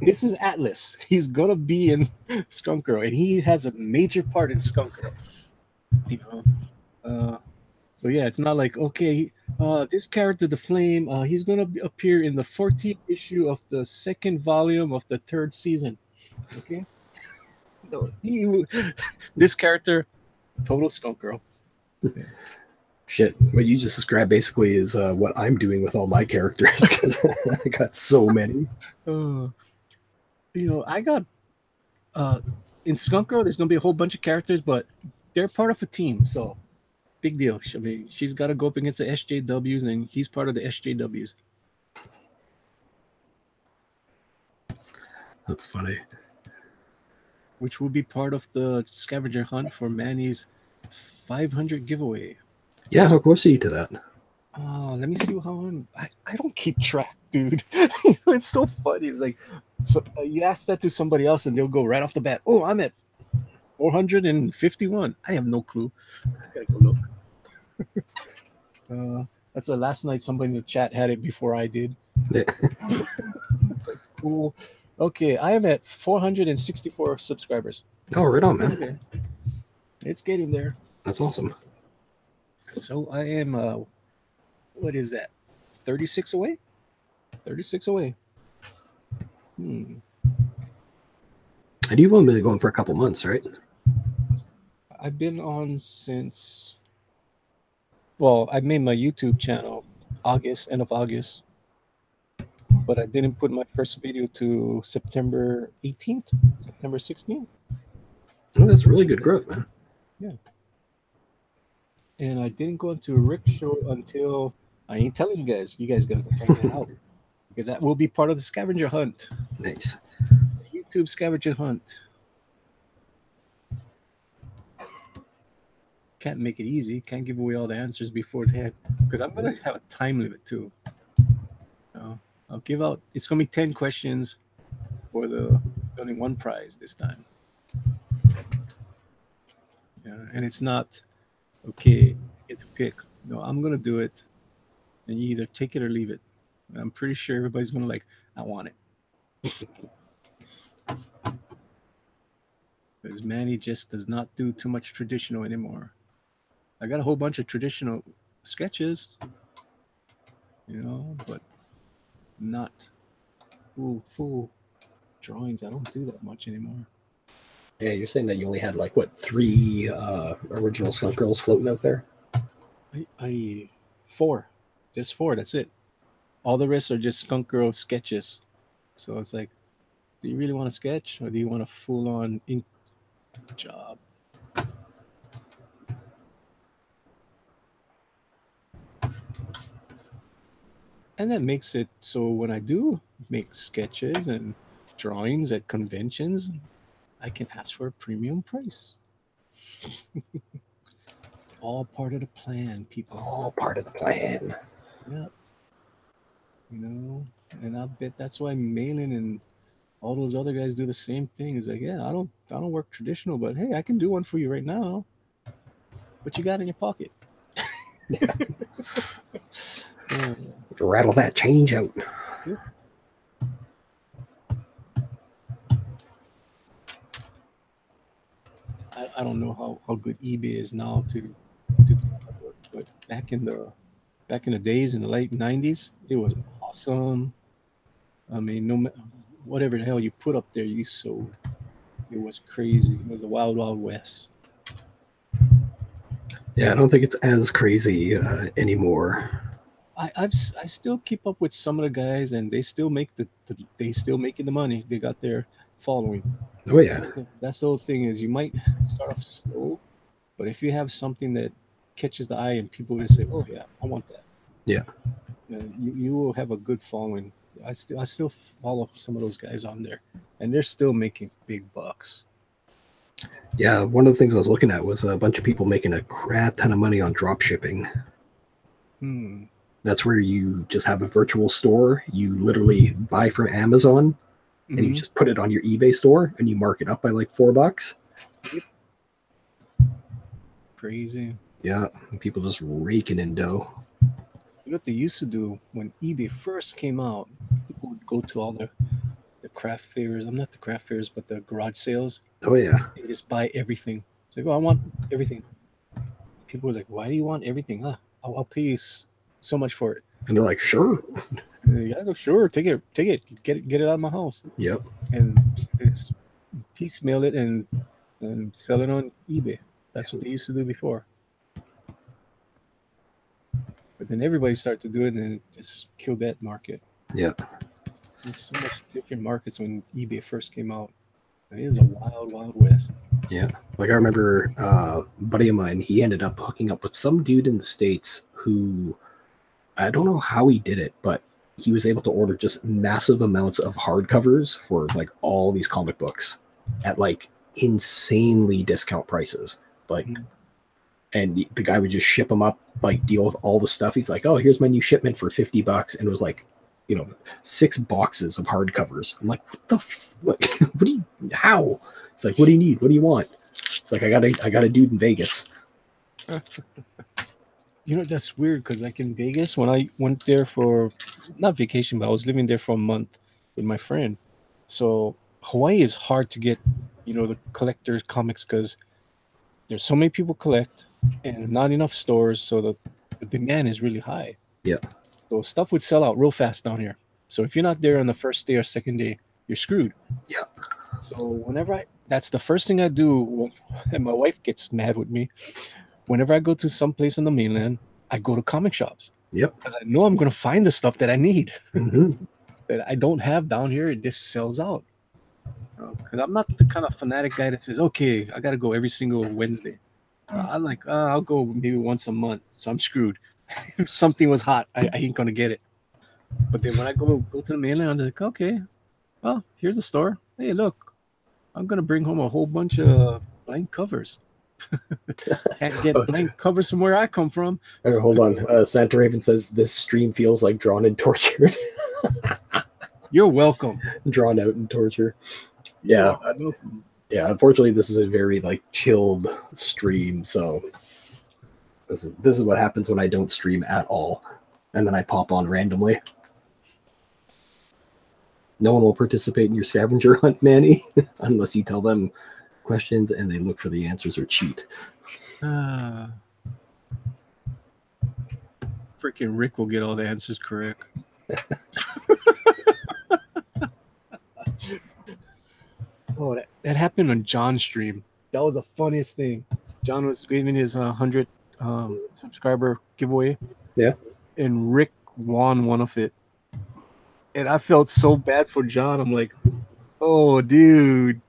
This is Atlas. He's gonna be in Skunk Girl, and he has a major part in Skunk Girl. So yeah, it's not like okay, this character, the Flame, he's gonna appear in the 14th issue of the second volume of the third season. Okay, no, this character, total Skunk Girl. Yeah. Shit, what you just described basically is what I'm doing with all my characters because I got so many. I got in Skunk Girl. There's gonna be a whole bunch of characters, but they're part of a team, so big deal. I mean, she's got to go up against the SJWs, and he's part of the SJWs. That's funny. Which will be part of the scavenger hunt for Manny's 500 giveaway. Yeah, how close are you to that? Let me see how I don't keep track, dude. It's so funny. It's like, so you ask that to somebody else, and they'll go right off the bat. Oh, I'm at 451. I have no clue. I gotta go look. That's why last night somebody in the chat had it before I did. Yeah. It's like, cool. Okay, I am at 464 subscribers. Oh, right on, man. Okay. It's getting there. That's awesome. So I am, what is that? 36 away? 36 away. And you've only been going for a couple months, right? I've been on since, well, I made my YouTube channel end of August. But I didn't put my first video to September 18th, September 16th. Oh, that's really good growth, man. Yeah. And I didn't go into a Rick show until, I ain't telling you guys. You guys got to find that out. Because that will be part of the scavenger hunt. Nice. The YouTube scavenger hunt. Can't make it easy. Can't give away all the answers beforehand. Because I'm going to have a time limit too. I'll give out, it's going to be 10 questions for only one prize this time. Yeah, and it's not, okay, you get to pick. No, I'm going to do it, and you either take it or leave it. And I'm pretty sure everybody's going to like, I want it. Because Manny just does not do too much traditional anymore. I got a whole bunch of traditional sketches, but not full drawings. I don't do that much anymore. Yeah, you're saying that you only had like what 3 original Skunk Girls floating out there? I 4, just 4. That's it. All the rest are just Skunk Girl sketches. So it's like, do you really want to sketch, or do you want a full-on ink job? And that makes it so when I do make sketches and drawings at conventions, I can ask for a premium price. It's all part of the plan, people. All part of the plan. Yeah. And I bet that's why Malin and all those other guys do the same thing. It's like, yeah, I don't work traditional, but hey, I can do one for you right now. What you got in your pocket? Uh, Rattle that change out. yeah. I don't know how good eBay is now to do that work, but back in the days in the late '90s, it was awesome. I mean, whatever the hell you put up there, you sold. It was crazy. It was the wild, wild west. Yeah, I don't think it's as crazy anymore. I still keep up with some of the guys, and they still they still making the money. They got their following. Oh yeah, That's the whole thing is you might start off slow, but if you have something that catches the eye and people will say, "Oh yeah, I want that," yeah, you will have a good following. I still follow some of those guys on there, and they're still making big bucks. yeah. One of the things I was looking at was a bunch of people making a crap ton of money on drop shipping. Hmm. That's where you just have a virtual store. You literally buy from Amazon and you Hmm. just put it on your eBay store and you mark it up by like $4. Yep. Crazy. Yeah, and people just raking in dough. You know what they used to do when eBay first came out? People would go to all the craft fairs. I'm not the craft fairs, but the garage sales. Oh yeah, They just buy everything. It's like, oh, I want everything. People are like, why do you want everything? I'll pay you so much for it. and they're like, sure. Yeah, go sure, take it, get it out of my house, Yep. and just piecemeal it and sell it on eBay. That's what they used to do before. But then everybody started to do it, and it just killed that market. Yeah. There's so much different markets when eBay first came out. It is a wild, wild west. Yeah. Like I remember a buddy of mine, he ended up hooking up with some dude in the States who I don't know how he did it, but he was able to order just massive amounts of hardcovers for like all these comic books at like insanely discount prices. Like, Mhm. and the guy would just ship them up, like deal with all the stuff. He's like, oh, here's my new shipment for $50. And it was like, 6 boxes of hardcovers. I'm like, what, what do you, how? It's like, what do you need? What do you want? It's like, I got a dude in Vegas. You know, that's weird because like in Vegas, when I went there for not vacation, but I was living there for a month with my friend. So Hawaii is hard to get, the collectors comics because there's so many people collect and not enough stores, so the demand is really high. Yeah. So stuff would sell out real fast down here. So if you're not there on the first day or second day, you're screwed. Yeah. So that's the first thing I do, and my wife gets mad with me. Whenever I go to some place on the mainland, I go to comic shops Yep. because I know I'm going to find the stuff that I need Mm-hmm. that I don't have down here. It just sells out. Because I'm not the kind of fanatic guy that says, okay, I got to go every single Wednesday. I'm like, I'll go maybe once a month. So I'm screwed. If something was hot, I ain't going to get it. But then when I go to the mainland, I'm like, okay, well, here's the store. Hey, look, I'm going to bring home a whole bunch of blank covers. Can't get blank covers from where I come from. Right, hold on. Santa Raven says this stream feels like drawn and tortured. You're welcome. Drawn out and torture. Yeah. Yeah. Unfortunately, this is a very like chilled stream. So this is what happens when I don't stream at all, and then I pop on randomly. No one will participate in your scavenger hunt, Manny, unless you tell them questions and they look for the answers or cheat. Freaking Rick will get all the answers correct. Oh, that happened on John's stream. That was the funniest thing. John was giving his 100 subscriber giveaway. Yeah. And Rick won one of it. And I felt so bad for John. I'm like, oh, dude.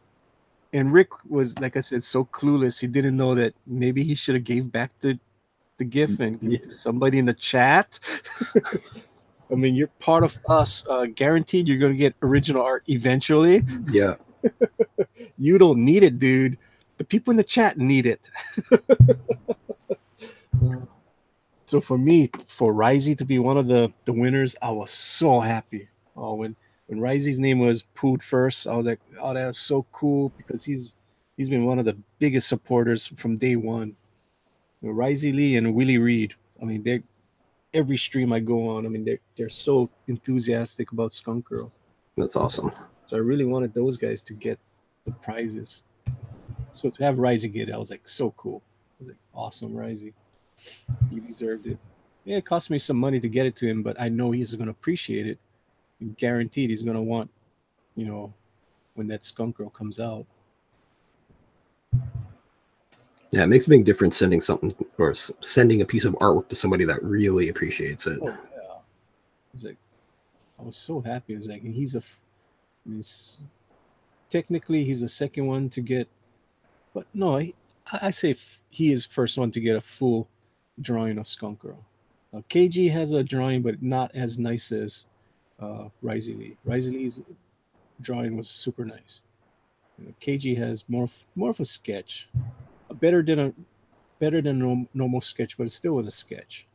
And Rick was, like I said, so clueless. He didn't know that maybe he should have gave back the gift and give it to somebody in the chat. I mean, you're part of us. Guaranteed you're going to get original art eventually. Yeah. You don't need it, dude. The people in the chat need it. So for me, for Risey to be one of the winners, I was so happy. Oh, when when Risey's name was Pood first, I was like, oh, that's so cool because he's been one of the biggest supporters from day one. You know, Risey Lee and Willie Reed. I mean, they every stream I go on, I mean, they're so enthusiastic about Skunk Girl. That's awesome. So I really wanted those guys to get the prizes. So to have Risey get it, I was like, so cool. I was like, awesome, Risey. He deserved it. Yeah, it cost me some money to get it to him, but I know he's going to appreciate it. Guaranteed he's going to want, you know, when that Skunk Girl comes out. Yeah, it makes a big difference sending something or sending a piece of artwork to somebody that really appreciates it. Oh, yeah. I was so happy. It was like, and technically he's the second one to get, but no, I say he is first one to get a full drawing of Skunk Girl. KG has a drawing, but not as nice as Risey Lee. Risey Lee's drawing was super nice. You know, KG has more of a sketch, better than a normal sketch, but it still was a sketch.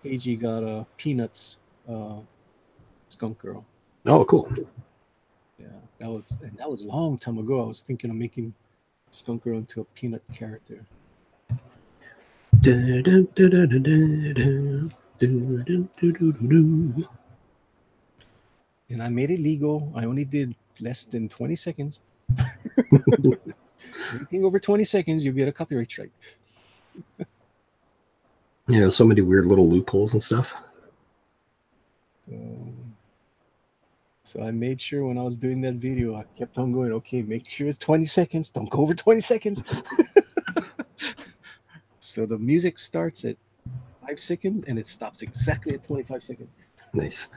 KG got a Peanuts Skunk Girl. Oh, cool. Yeah, that was a long time ago. I was thinking of making Skunk Girl into a Peanut character. And I made it legal. I only did less than 20 seconds. Anything over 20 seconds, you get a copyright strike. Yeah, so many weird little loopholes and stuff. So I made sure when I was doing that video, I kept on going, okay, make sure it's 20 seconds. Don't go over 20 seconds. So the music starts at 5 seconds and it stops exactly at 25 seconds. Nice.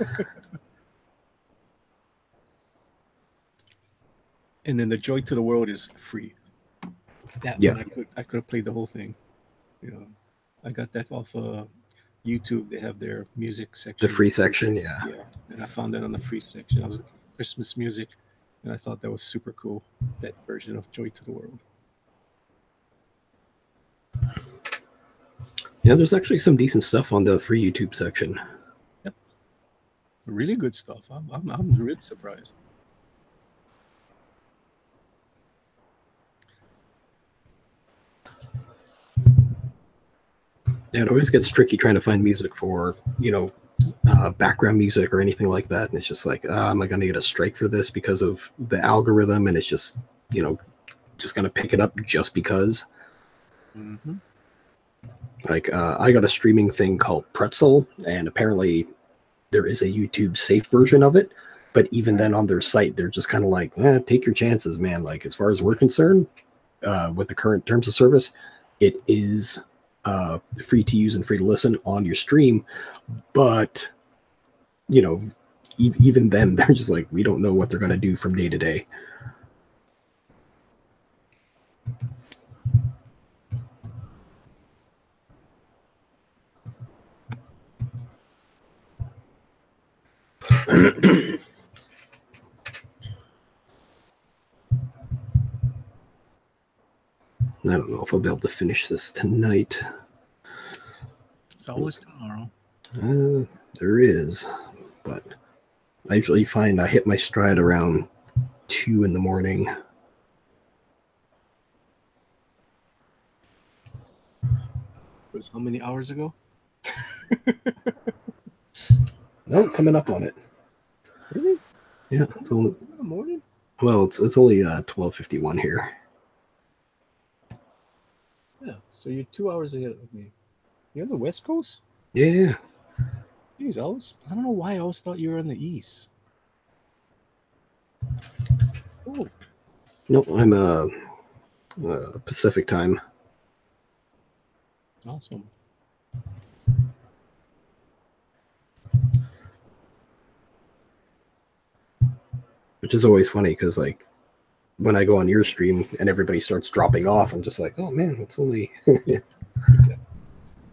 And then the Joy to the World is free. That Yeah. one I could have played the whole thing. You know, I got that off YouTube. They have their music section. The free section, yeah. Yeah, and I found that on the free section. I was looking for Christmas music, and I thought that was super cool. That version of Joy to the World. Yeah, there's actually some decent stuff on the free YouTube section. Yep, really good stuff. I'm really surprised. Yeah, it always gets tricky trying to find music for, you know, background music or anything like that. And it's just like, am I going to get a strike for this because of the algorithm? And it's just, you know, just going to pick it up just because. Mm-hmm. Like, I got a streaming thing called Pretzel, and apparently there is a YouTube safe version of it. But even then on their site, they're just kind of like, take your chances, man. Like, as far as we're concerned, with the current terms of service, it is free to use and free to listen on your stream. But, you know, even then, they're just like, we don't know what they're going to do from day to day. I don't know if I'll be able to finish this tonight. It's always tomorrow. There is, but I usually find I hit my stride around 2 in the morning. It was how many hours ago? No, coming up on it. Really? Yeah, it's only in the morning. Well, it's only 12:51 here. Yeah, so you're 2 hours ahead of me. You're on the West Coast? Yeah. Jeez, I don't know why I always thought you were on the East. Oh. No, I'm Pacific time. Awesome. Which is always funny because, like, when I go on your stream and everybody starts dropping off, I'm just like, oh man, it's only.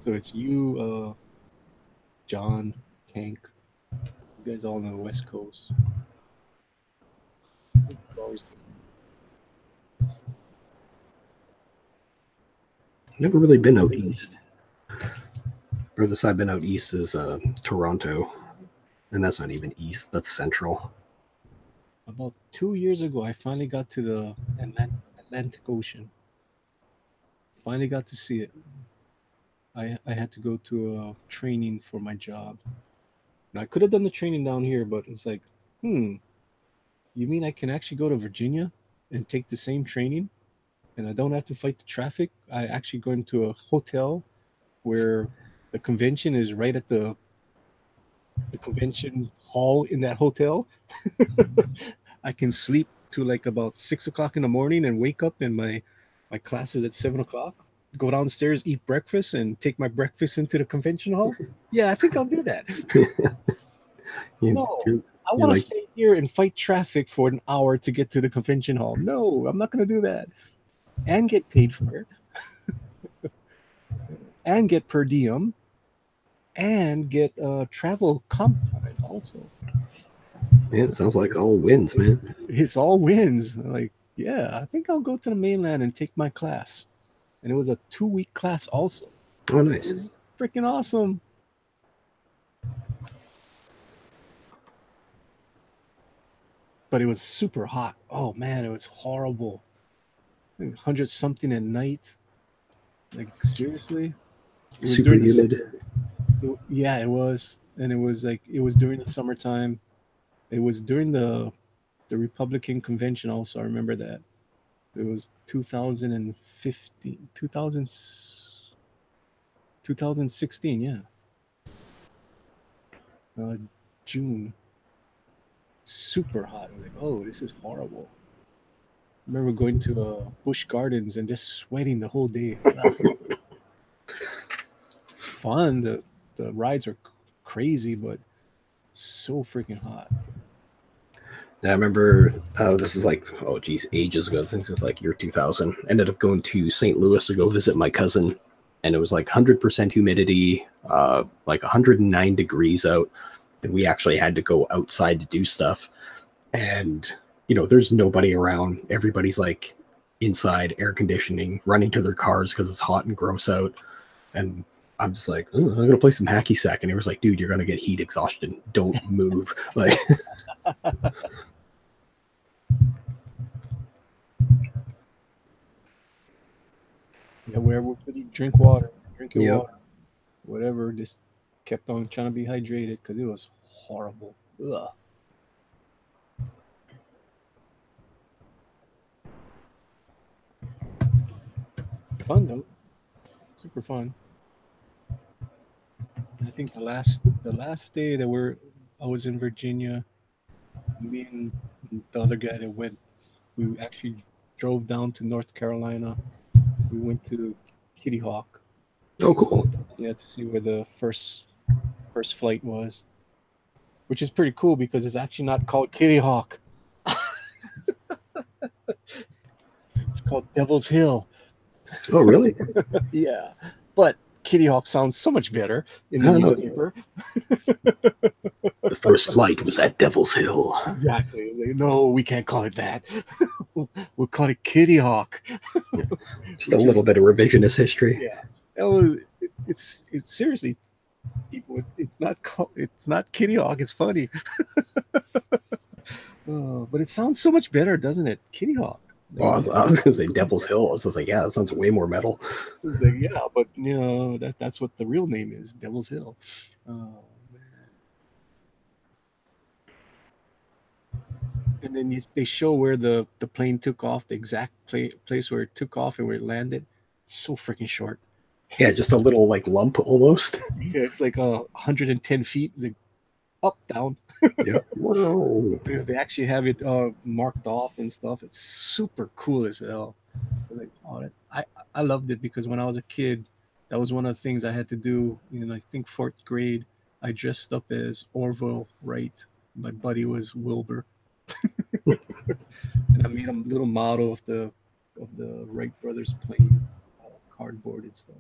So it's you, John, Tank. You guys all on the West Coast. Never really been out east. Furthest I've been out east is Toronto. And that's not even east, that's central. About 2 years ago, I finally got to the Atlantic Ocean. Finally got to see it. I had to go to a training for my job. Now, I could have done the training down here, but it's like, hmm, you mean I can actually go to Virginia and take the same training and I don't have to fight the traffic? I actually go into a hotel where the convention is right at the convention hall in that hotel. I can sleep to like about 6 o'clock in the morning and wake up and my class is at 7 o'clock. Go downstairs, eat breakfast, and take my breakfast into the convention hall. Yeah, I think I'll do that. No, I want to like, stay here and fight traffic for an hour to get to the convention hall. No, I'm not going to do that. And get paid for it, and get per diem, and get travel comp time also. yeah, it sounds like all wins, man. It's all wins. Like, yeah, I think I'll go to the mainland and take my class. And it was a 2-week class also. Oh, It nice. was freaking awesome. But it was super hot. Oh man, it was horrible. Like 100 something at night. Like seriously? It was Super during the humid. yeah, it was. And it was like it was during the summertime. It was during the Republican convention also. I remember that. It was 2015, 2016, yeah. Uh, June. Super hot. I'm like, oh, this is horrible. I remember going to Busch Gardens and just sweating the whole day. It's fun. The rides are crazy, but so freaking hot. I remember this is like, oh geez, ages ago. I think it's like year 2000. Ended up going to St. Louis to go visit my cousin, and it was like 100% humidity, like 109 degrees out, and we actually had to go outside to do stuff. And there's nobody around. Everybody's like inside, air conditioning, running to their cars because it's hot and gross out. And I'm just like, oh, I'm gonna play some hacky sack, and he was like, dude, you're gonna get heat exhaustion. Don't move. Like. Yeah, wherever you drink water, drink your Yep. water, whatever. Just kept on trying to be hydrated because it was horrible. Ugh. Fun though, super fun. I think the last day that I was in Virginia, me and the other guy that went, we actually drove down to North Carolina. We went to Kitty Hawk, Oh, cool. yeah, to see where the first flight was, which is pretty cool because it's actually not called Kitty Hawk. It's called Devil's Hill. Oh, really? Yeah, but Kitty Hawk sounds so much better in the I don't know. newspaper. The first flight was at Devil's Hill. Exactly. Like, no, we can't call it that. We'll call it Kitty Hawk. Just a little bit of revisionist history. Yeah, that was. It's seriously, people. It's not Kitty Hawk. It's funny. But it sounds so much better, doesn't it? Kitty Hawk. Oh, I was going to say Devil's Hill. I was just like, yeah, that sounds way more metal. It's like, yeah, but that's what the real name is, Devil's Hill. Oh man. And then they show where the plane took off, the exact place where it took off and where it landed. So freaking short. Yeah, just a little like lump almost. Yeah, it's like 110 feet, like up, down. Yeah. Whoa. They actually have it marked off and stuff. It's super cool as hell. Like, oh, I loved it because when I was a kid, that was one of the things I had to do. I think fourth grade, I dressed up as Orville Wright. My buddy was Wilbur, and I made a little model of the Wright brothers plane, cardboard and stuff.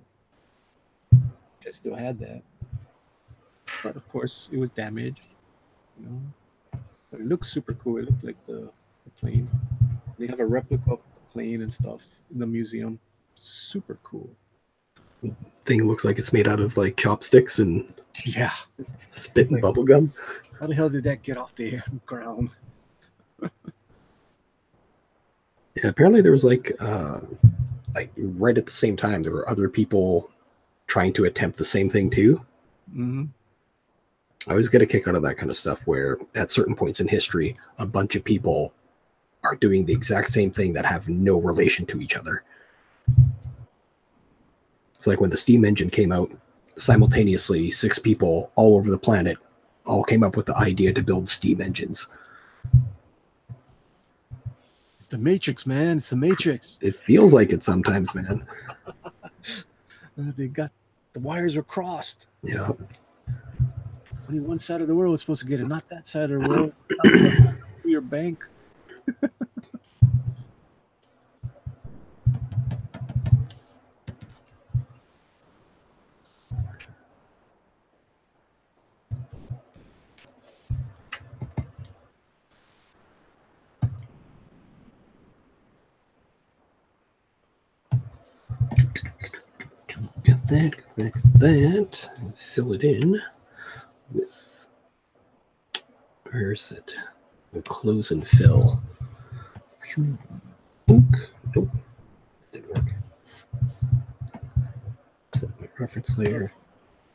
I still had that, but of course it was damaged. But it looks super cool. It looked like the plane. They have a replica of the plane and stuff in the museum. Super cool. Thing looks like it's made out of like chopsticks and Yeah, spit and like- bubble gum. How the hell did that get off the ground? Yeah, apparently there was like right at the same time there were other people trying to attempt the same thing too. Mm-hmm. I always get a kick out of that kind of stuff where at certain points in history, a bunch of people are doing the exact same thing that have no relation to each other. It's like when the steam engine came out, simultaneously, 6 people all over the planet all came up with the idea to build steam engines. It's the Matrix, man. It's the Matrix. It feels like it sometimes, man. They got the wires were crossed. Yeah. Only one side of the world was supposed to get it, not that side of the world. Not your bank. Get that. Fill it in with, where's it? Close and fill. Nope. Didn't work. Set my reference layer.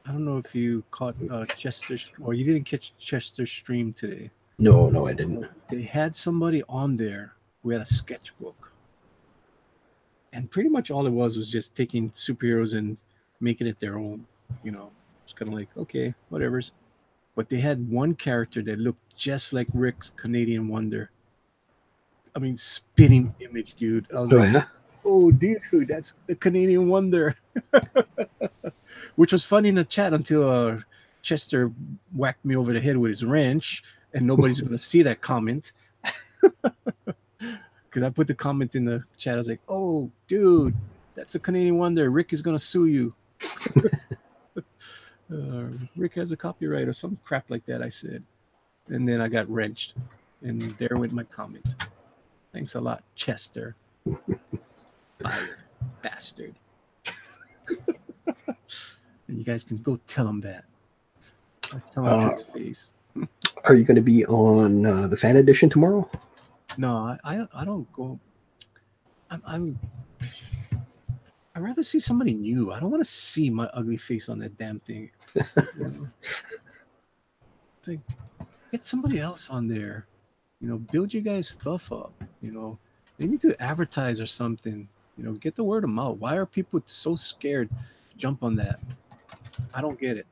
I don't know if you caught Chester, or you didn't catch Chester's stream today. No, I didn't. They had somebody on there who had a sketchbook. And pretty much all it was just taking superheroes and making it their own. You know, it's kind of like, okay, whatever's. But they had one character that looked just like Rick's Canadian Wonder. I mean, spitting image, dude. I was like, yeah? Oh, dude, that's the Canadian Wonder. Which was funny in the chat until Chester whacked me over the head with his wrench, and nobody's going to see that comment. Because I put the comment in the chat. I was like, oh, dude, that's a Canadian Wonder. Rick is going to sue you. Rick has a copyright or some crap like that, I said. And then I got wrenched. And there went my comment. Thanks a lot, Chester. Bastard. And you guys can go tell him that. Tell him to his face. Are you going to be on the fan edition tomorrow? No, I don't go. I'd rather see somebody new. I don't want to see my ugly face on that damn thing. You know? It's like, get somebody else on there. You know, build your guys' stuff up. You know, they need to advertise or something. You know, get the word of mouth. Why are people so scared to jump on that? I don't get it.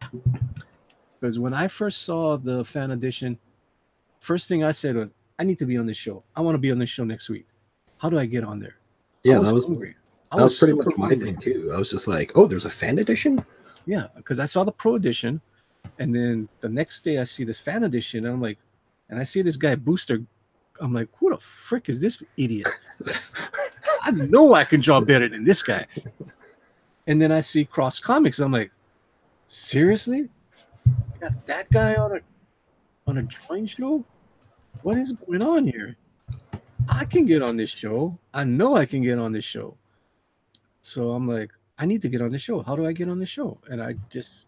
Because when I first saw the fan edition, first thing I said was, I need to be on this show. I want to be on this show next week. How do I get on there? Yeah, that was hungry. That was pretty much my thing too. I was just like, oh, there's a fan edition? Yeah, because I saw the pro edition, and then the next day I see this fan edition, and I'm like, and I see this guy Booster. I'm like, who the frick is this idiot? I know I can draw better than this guy. And then I see Cross Comics. I'm like, seriously? You got that guy on a drawing show? What is going on here? I can get on this show. I know I can get on this show. So I'm like, I need to get on the show. How do I get on the show? And I just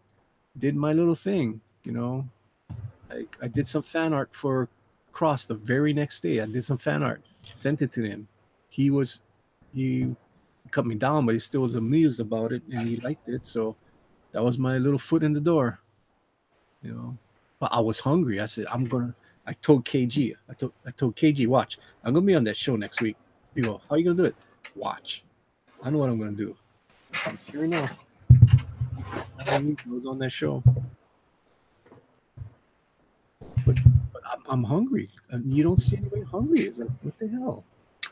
did my little thing, you know. I did some fan art for Cross the very next day. I did some fan art, sent it to him. He cut me down, but he still was amused about it, and he liked it. So that was my little foot in the door, you know. But I was hungry. I said, I told KG, I told KG, watch, I'm gonna be on that show next week. He go, how are you gonna do it? Watch. I know what I'm gonna do. And sure enough, I was on that show. But I'm hungry. You don't see anybody hungry. It's like, what the hell?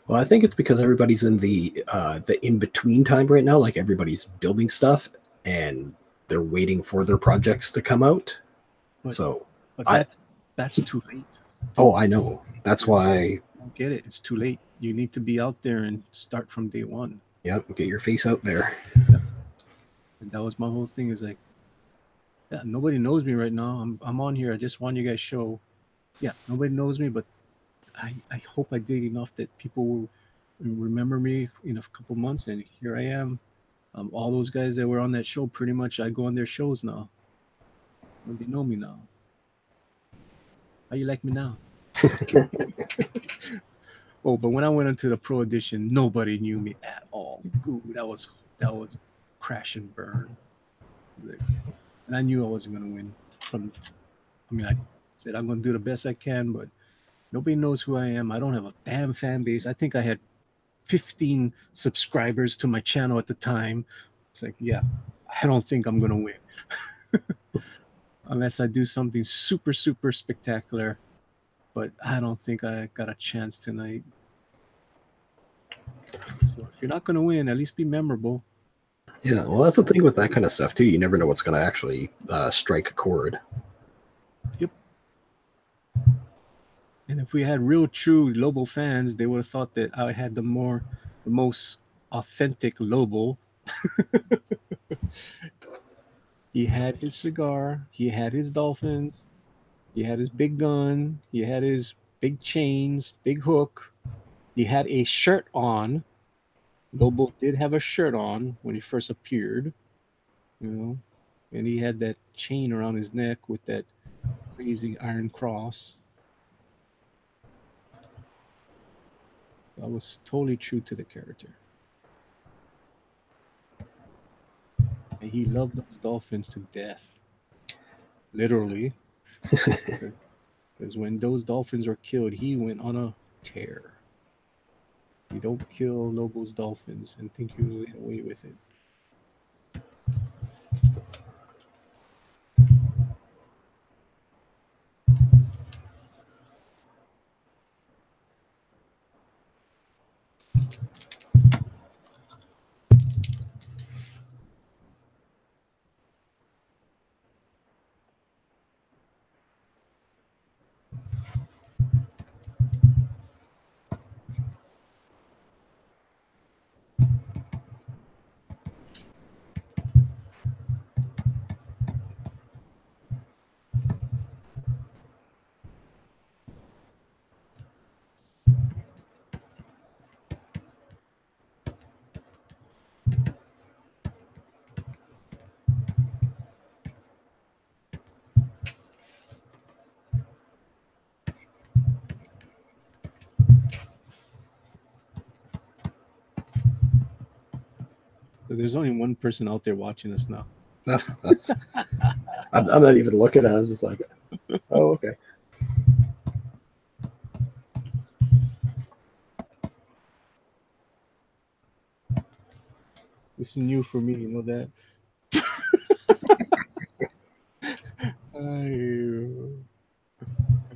Well, I think it's because everybody's in the in-between time right now. Like everybody's building stuff and they're waiting for their projects to come out. But that's too late. Oh, I know. That's why I don't get it. It's too late. You need to be out there and start from day one. Yep, get your face out there. Yeah. And that was my whole thing. Is like, yeah, nobody knows me right now. I'm on here. I just want you guys show. Yeah, nobody knows me, but I hope I did enough that people will remember me in a couple months. And here I am. All those guys that were on that show, pretty much I go on their shows now. They know me now. How you like me now? Oh, but when I went into the pro edition, nobody knew me at all. Ooh, that was crash and burn. And I knew I wasn't gonna win. I said I'm gonna do the best I can, but nobody knows who I am. I don't have a damn fan base. I think I had 15 subscribers to my channel at the time. It's like, yeah, I don't think I'm gonna win unless I do something super, super spectacular. But I don't think I got a chance tonight. So if you're not gonna win, at least be memorable. Yeah, well, that's the thing with that kind of stuff too. You never know what's going to actually strike a chord. Yep. And if we had real true Lobo fans, they would have thought that I had the most authentic Lobo. He had his cigar, he had his dolphins, he had his big gun, he had his big chains, big hook. He had a shirt on. Lobo did have a shirt on when he first appeared, you know, and he had that chain around his neck with that crazy iron cross. I was totally true to the character. And he loved those dolphins to death. Literally. Because when those dolphins were killed, he went on a tear. You don't kill Lobo's dolphins and think you get away with it. So there's only one person out there watching us now. That's I'm not even looking at it. I was just like, oh, okay. This is new for me, you know that? I've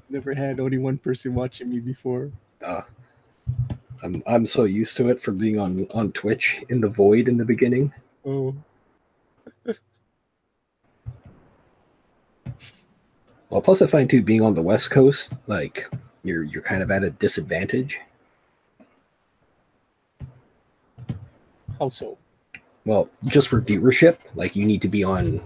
never had only one person watching me before. Uh, I'm so used to it from being on Twitch in the void in the beginning. Oh, Well, plus I find too being on the West Coast, like you're kind of at a disadvantage. how so? Well, just for viewership, like you need to be on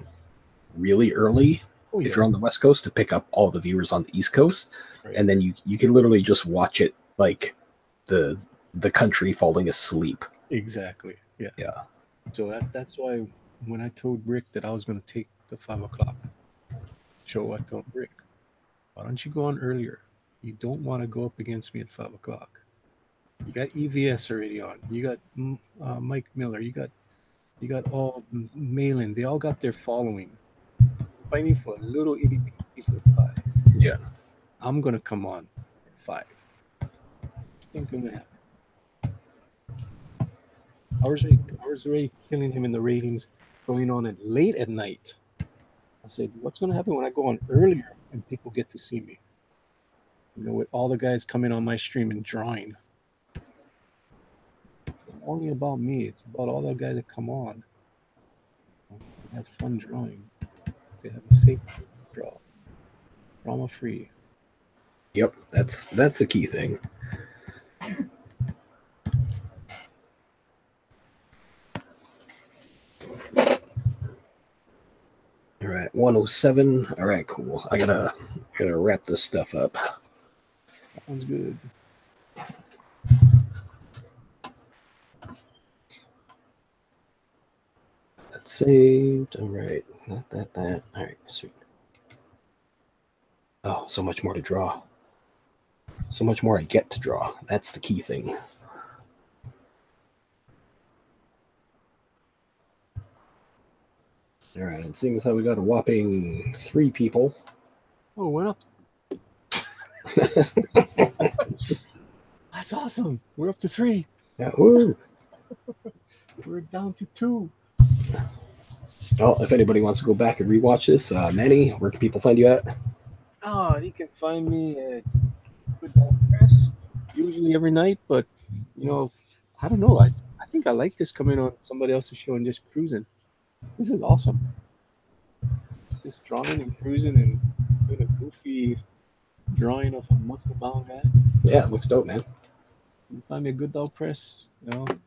really early Oh, if yeah. you're on the West Coast to pick up all the viewers on the East Coast, Right. and then you can literally just watch it like the country falling asleep. Exactly. Yeah. Yeah. So that's why when I told Rick that I was going to take the 5 o'clock show, I told Rick, why don't you go on earlier? You don't want to go up against me at 5 o'clock. You got EVS already on. You got Mike Miller. You got all Malin. They all got their following. Fighting for a little itty bitty piece of pie. Yeah. I'm gonna come on at 5. Ain't gonna happen. I was already killing him in the ratings, going on at late at night. I said, what's gonna happen when I go on earlier and people get to see me? You know, with all the guys coming on my stream and drawing. It's not only about me, it's about all the guys that come on. They have fun drawing. They have a safe draw. Drama free. Yep. That's the key thing. All right, 107. All right, cool. I gotta wrap this stuff up. Sounds good. That's saved. All right, not that. All right, sweet. Oh, so much more to draw. So much more I get to draw. That's the key thing. All right, and seeing as how we got a whopping 3 people. Oh, we're up. That's awesome. We're up to 3. Yeah, woo. We're down to 2. Well, if anybody wants to go back and rewatch this, Manny, where can people find you at? Oh, you can find me at Good Dog Press usually every night, but you know, I don't know. I think I like this coming on somebody else's show and just cruising. This is awesome. Just drawing and cruising and doing a goofy drawing of a muscle bound guy. Yeah, it looks dope, man. You can find me at Good Dog Press,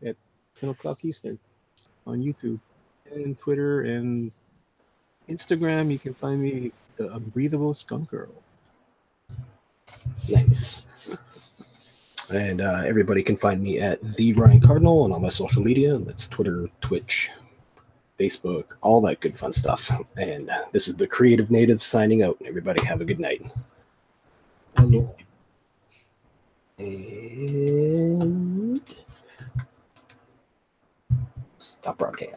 at 10 o'clock Eastern on YouTube and Twitter and Instagram. You can find me the Unbreathable Skunk Girl. Nice. And everybody can find me at the Ryan Cardinal on all my social media. That's Twitter, Twitch, Facebook, all that good fun stuff. And this is the Creative Native signing out. Everybody have a good night. Hello. And stop broadcast.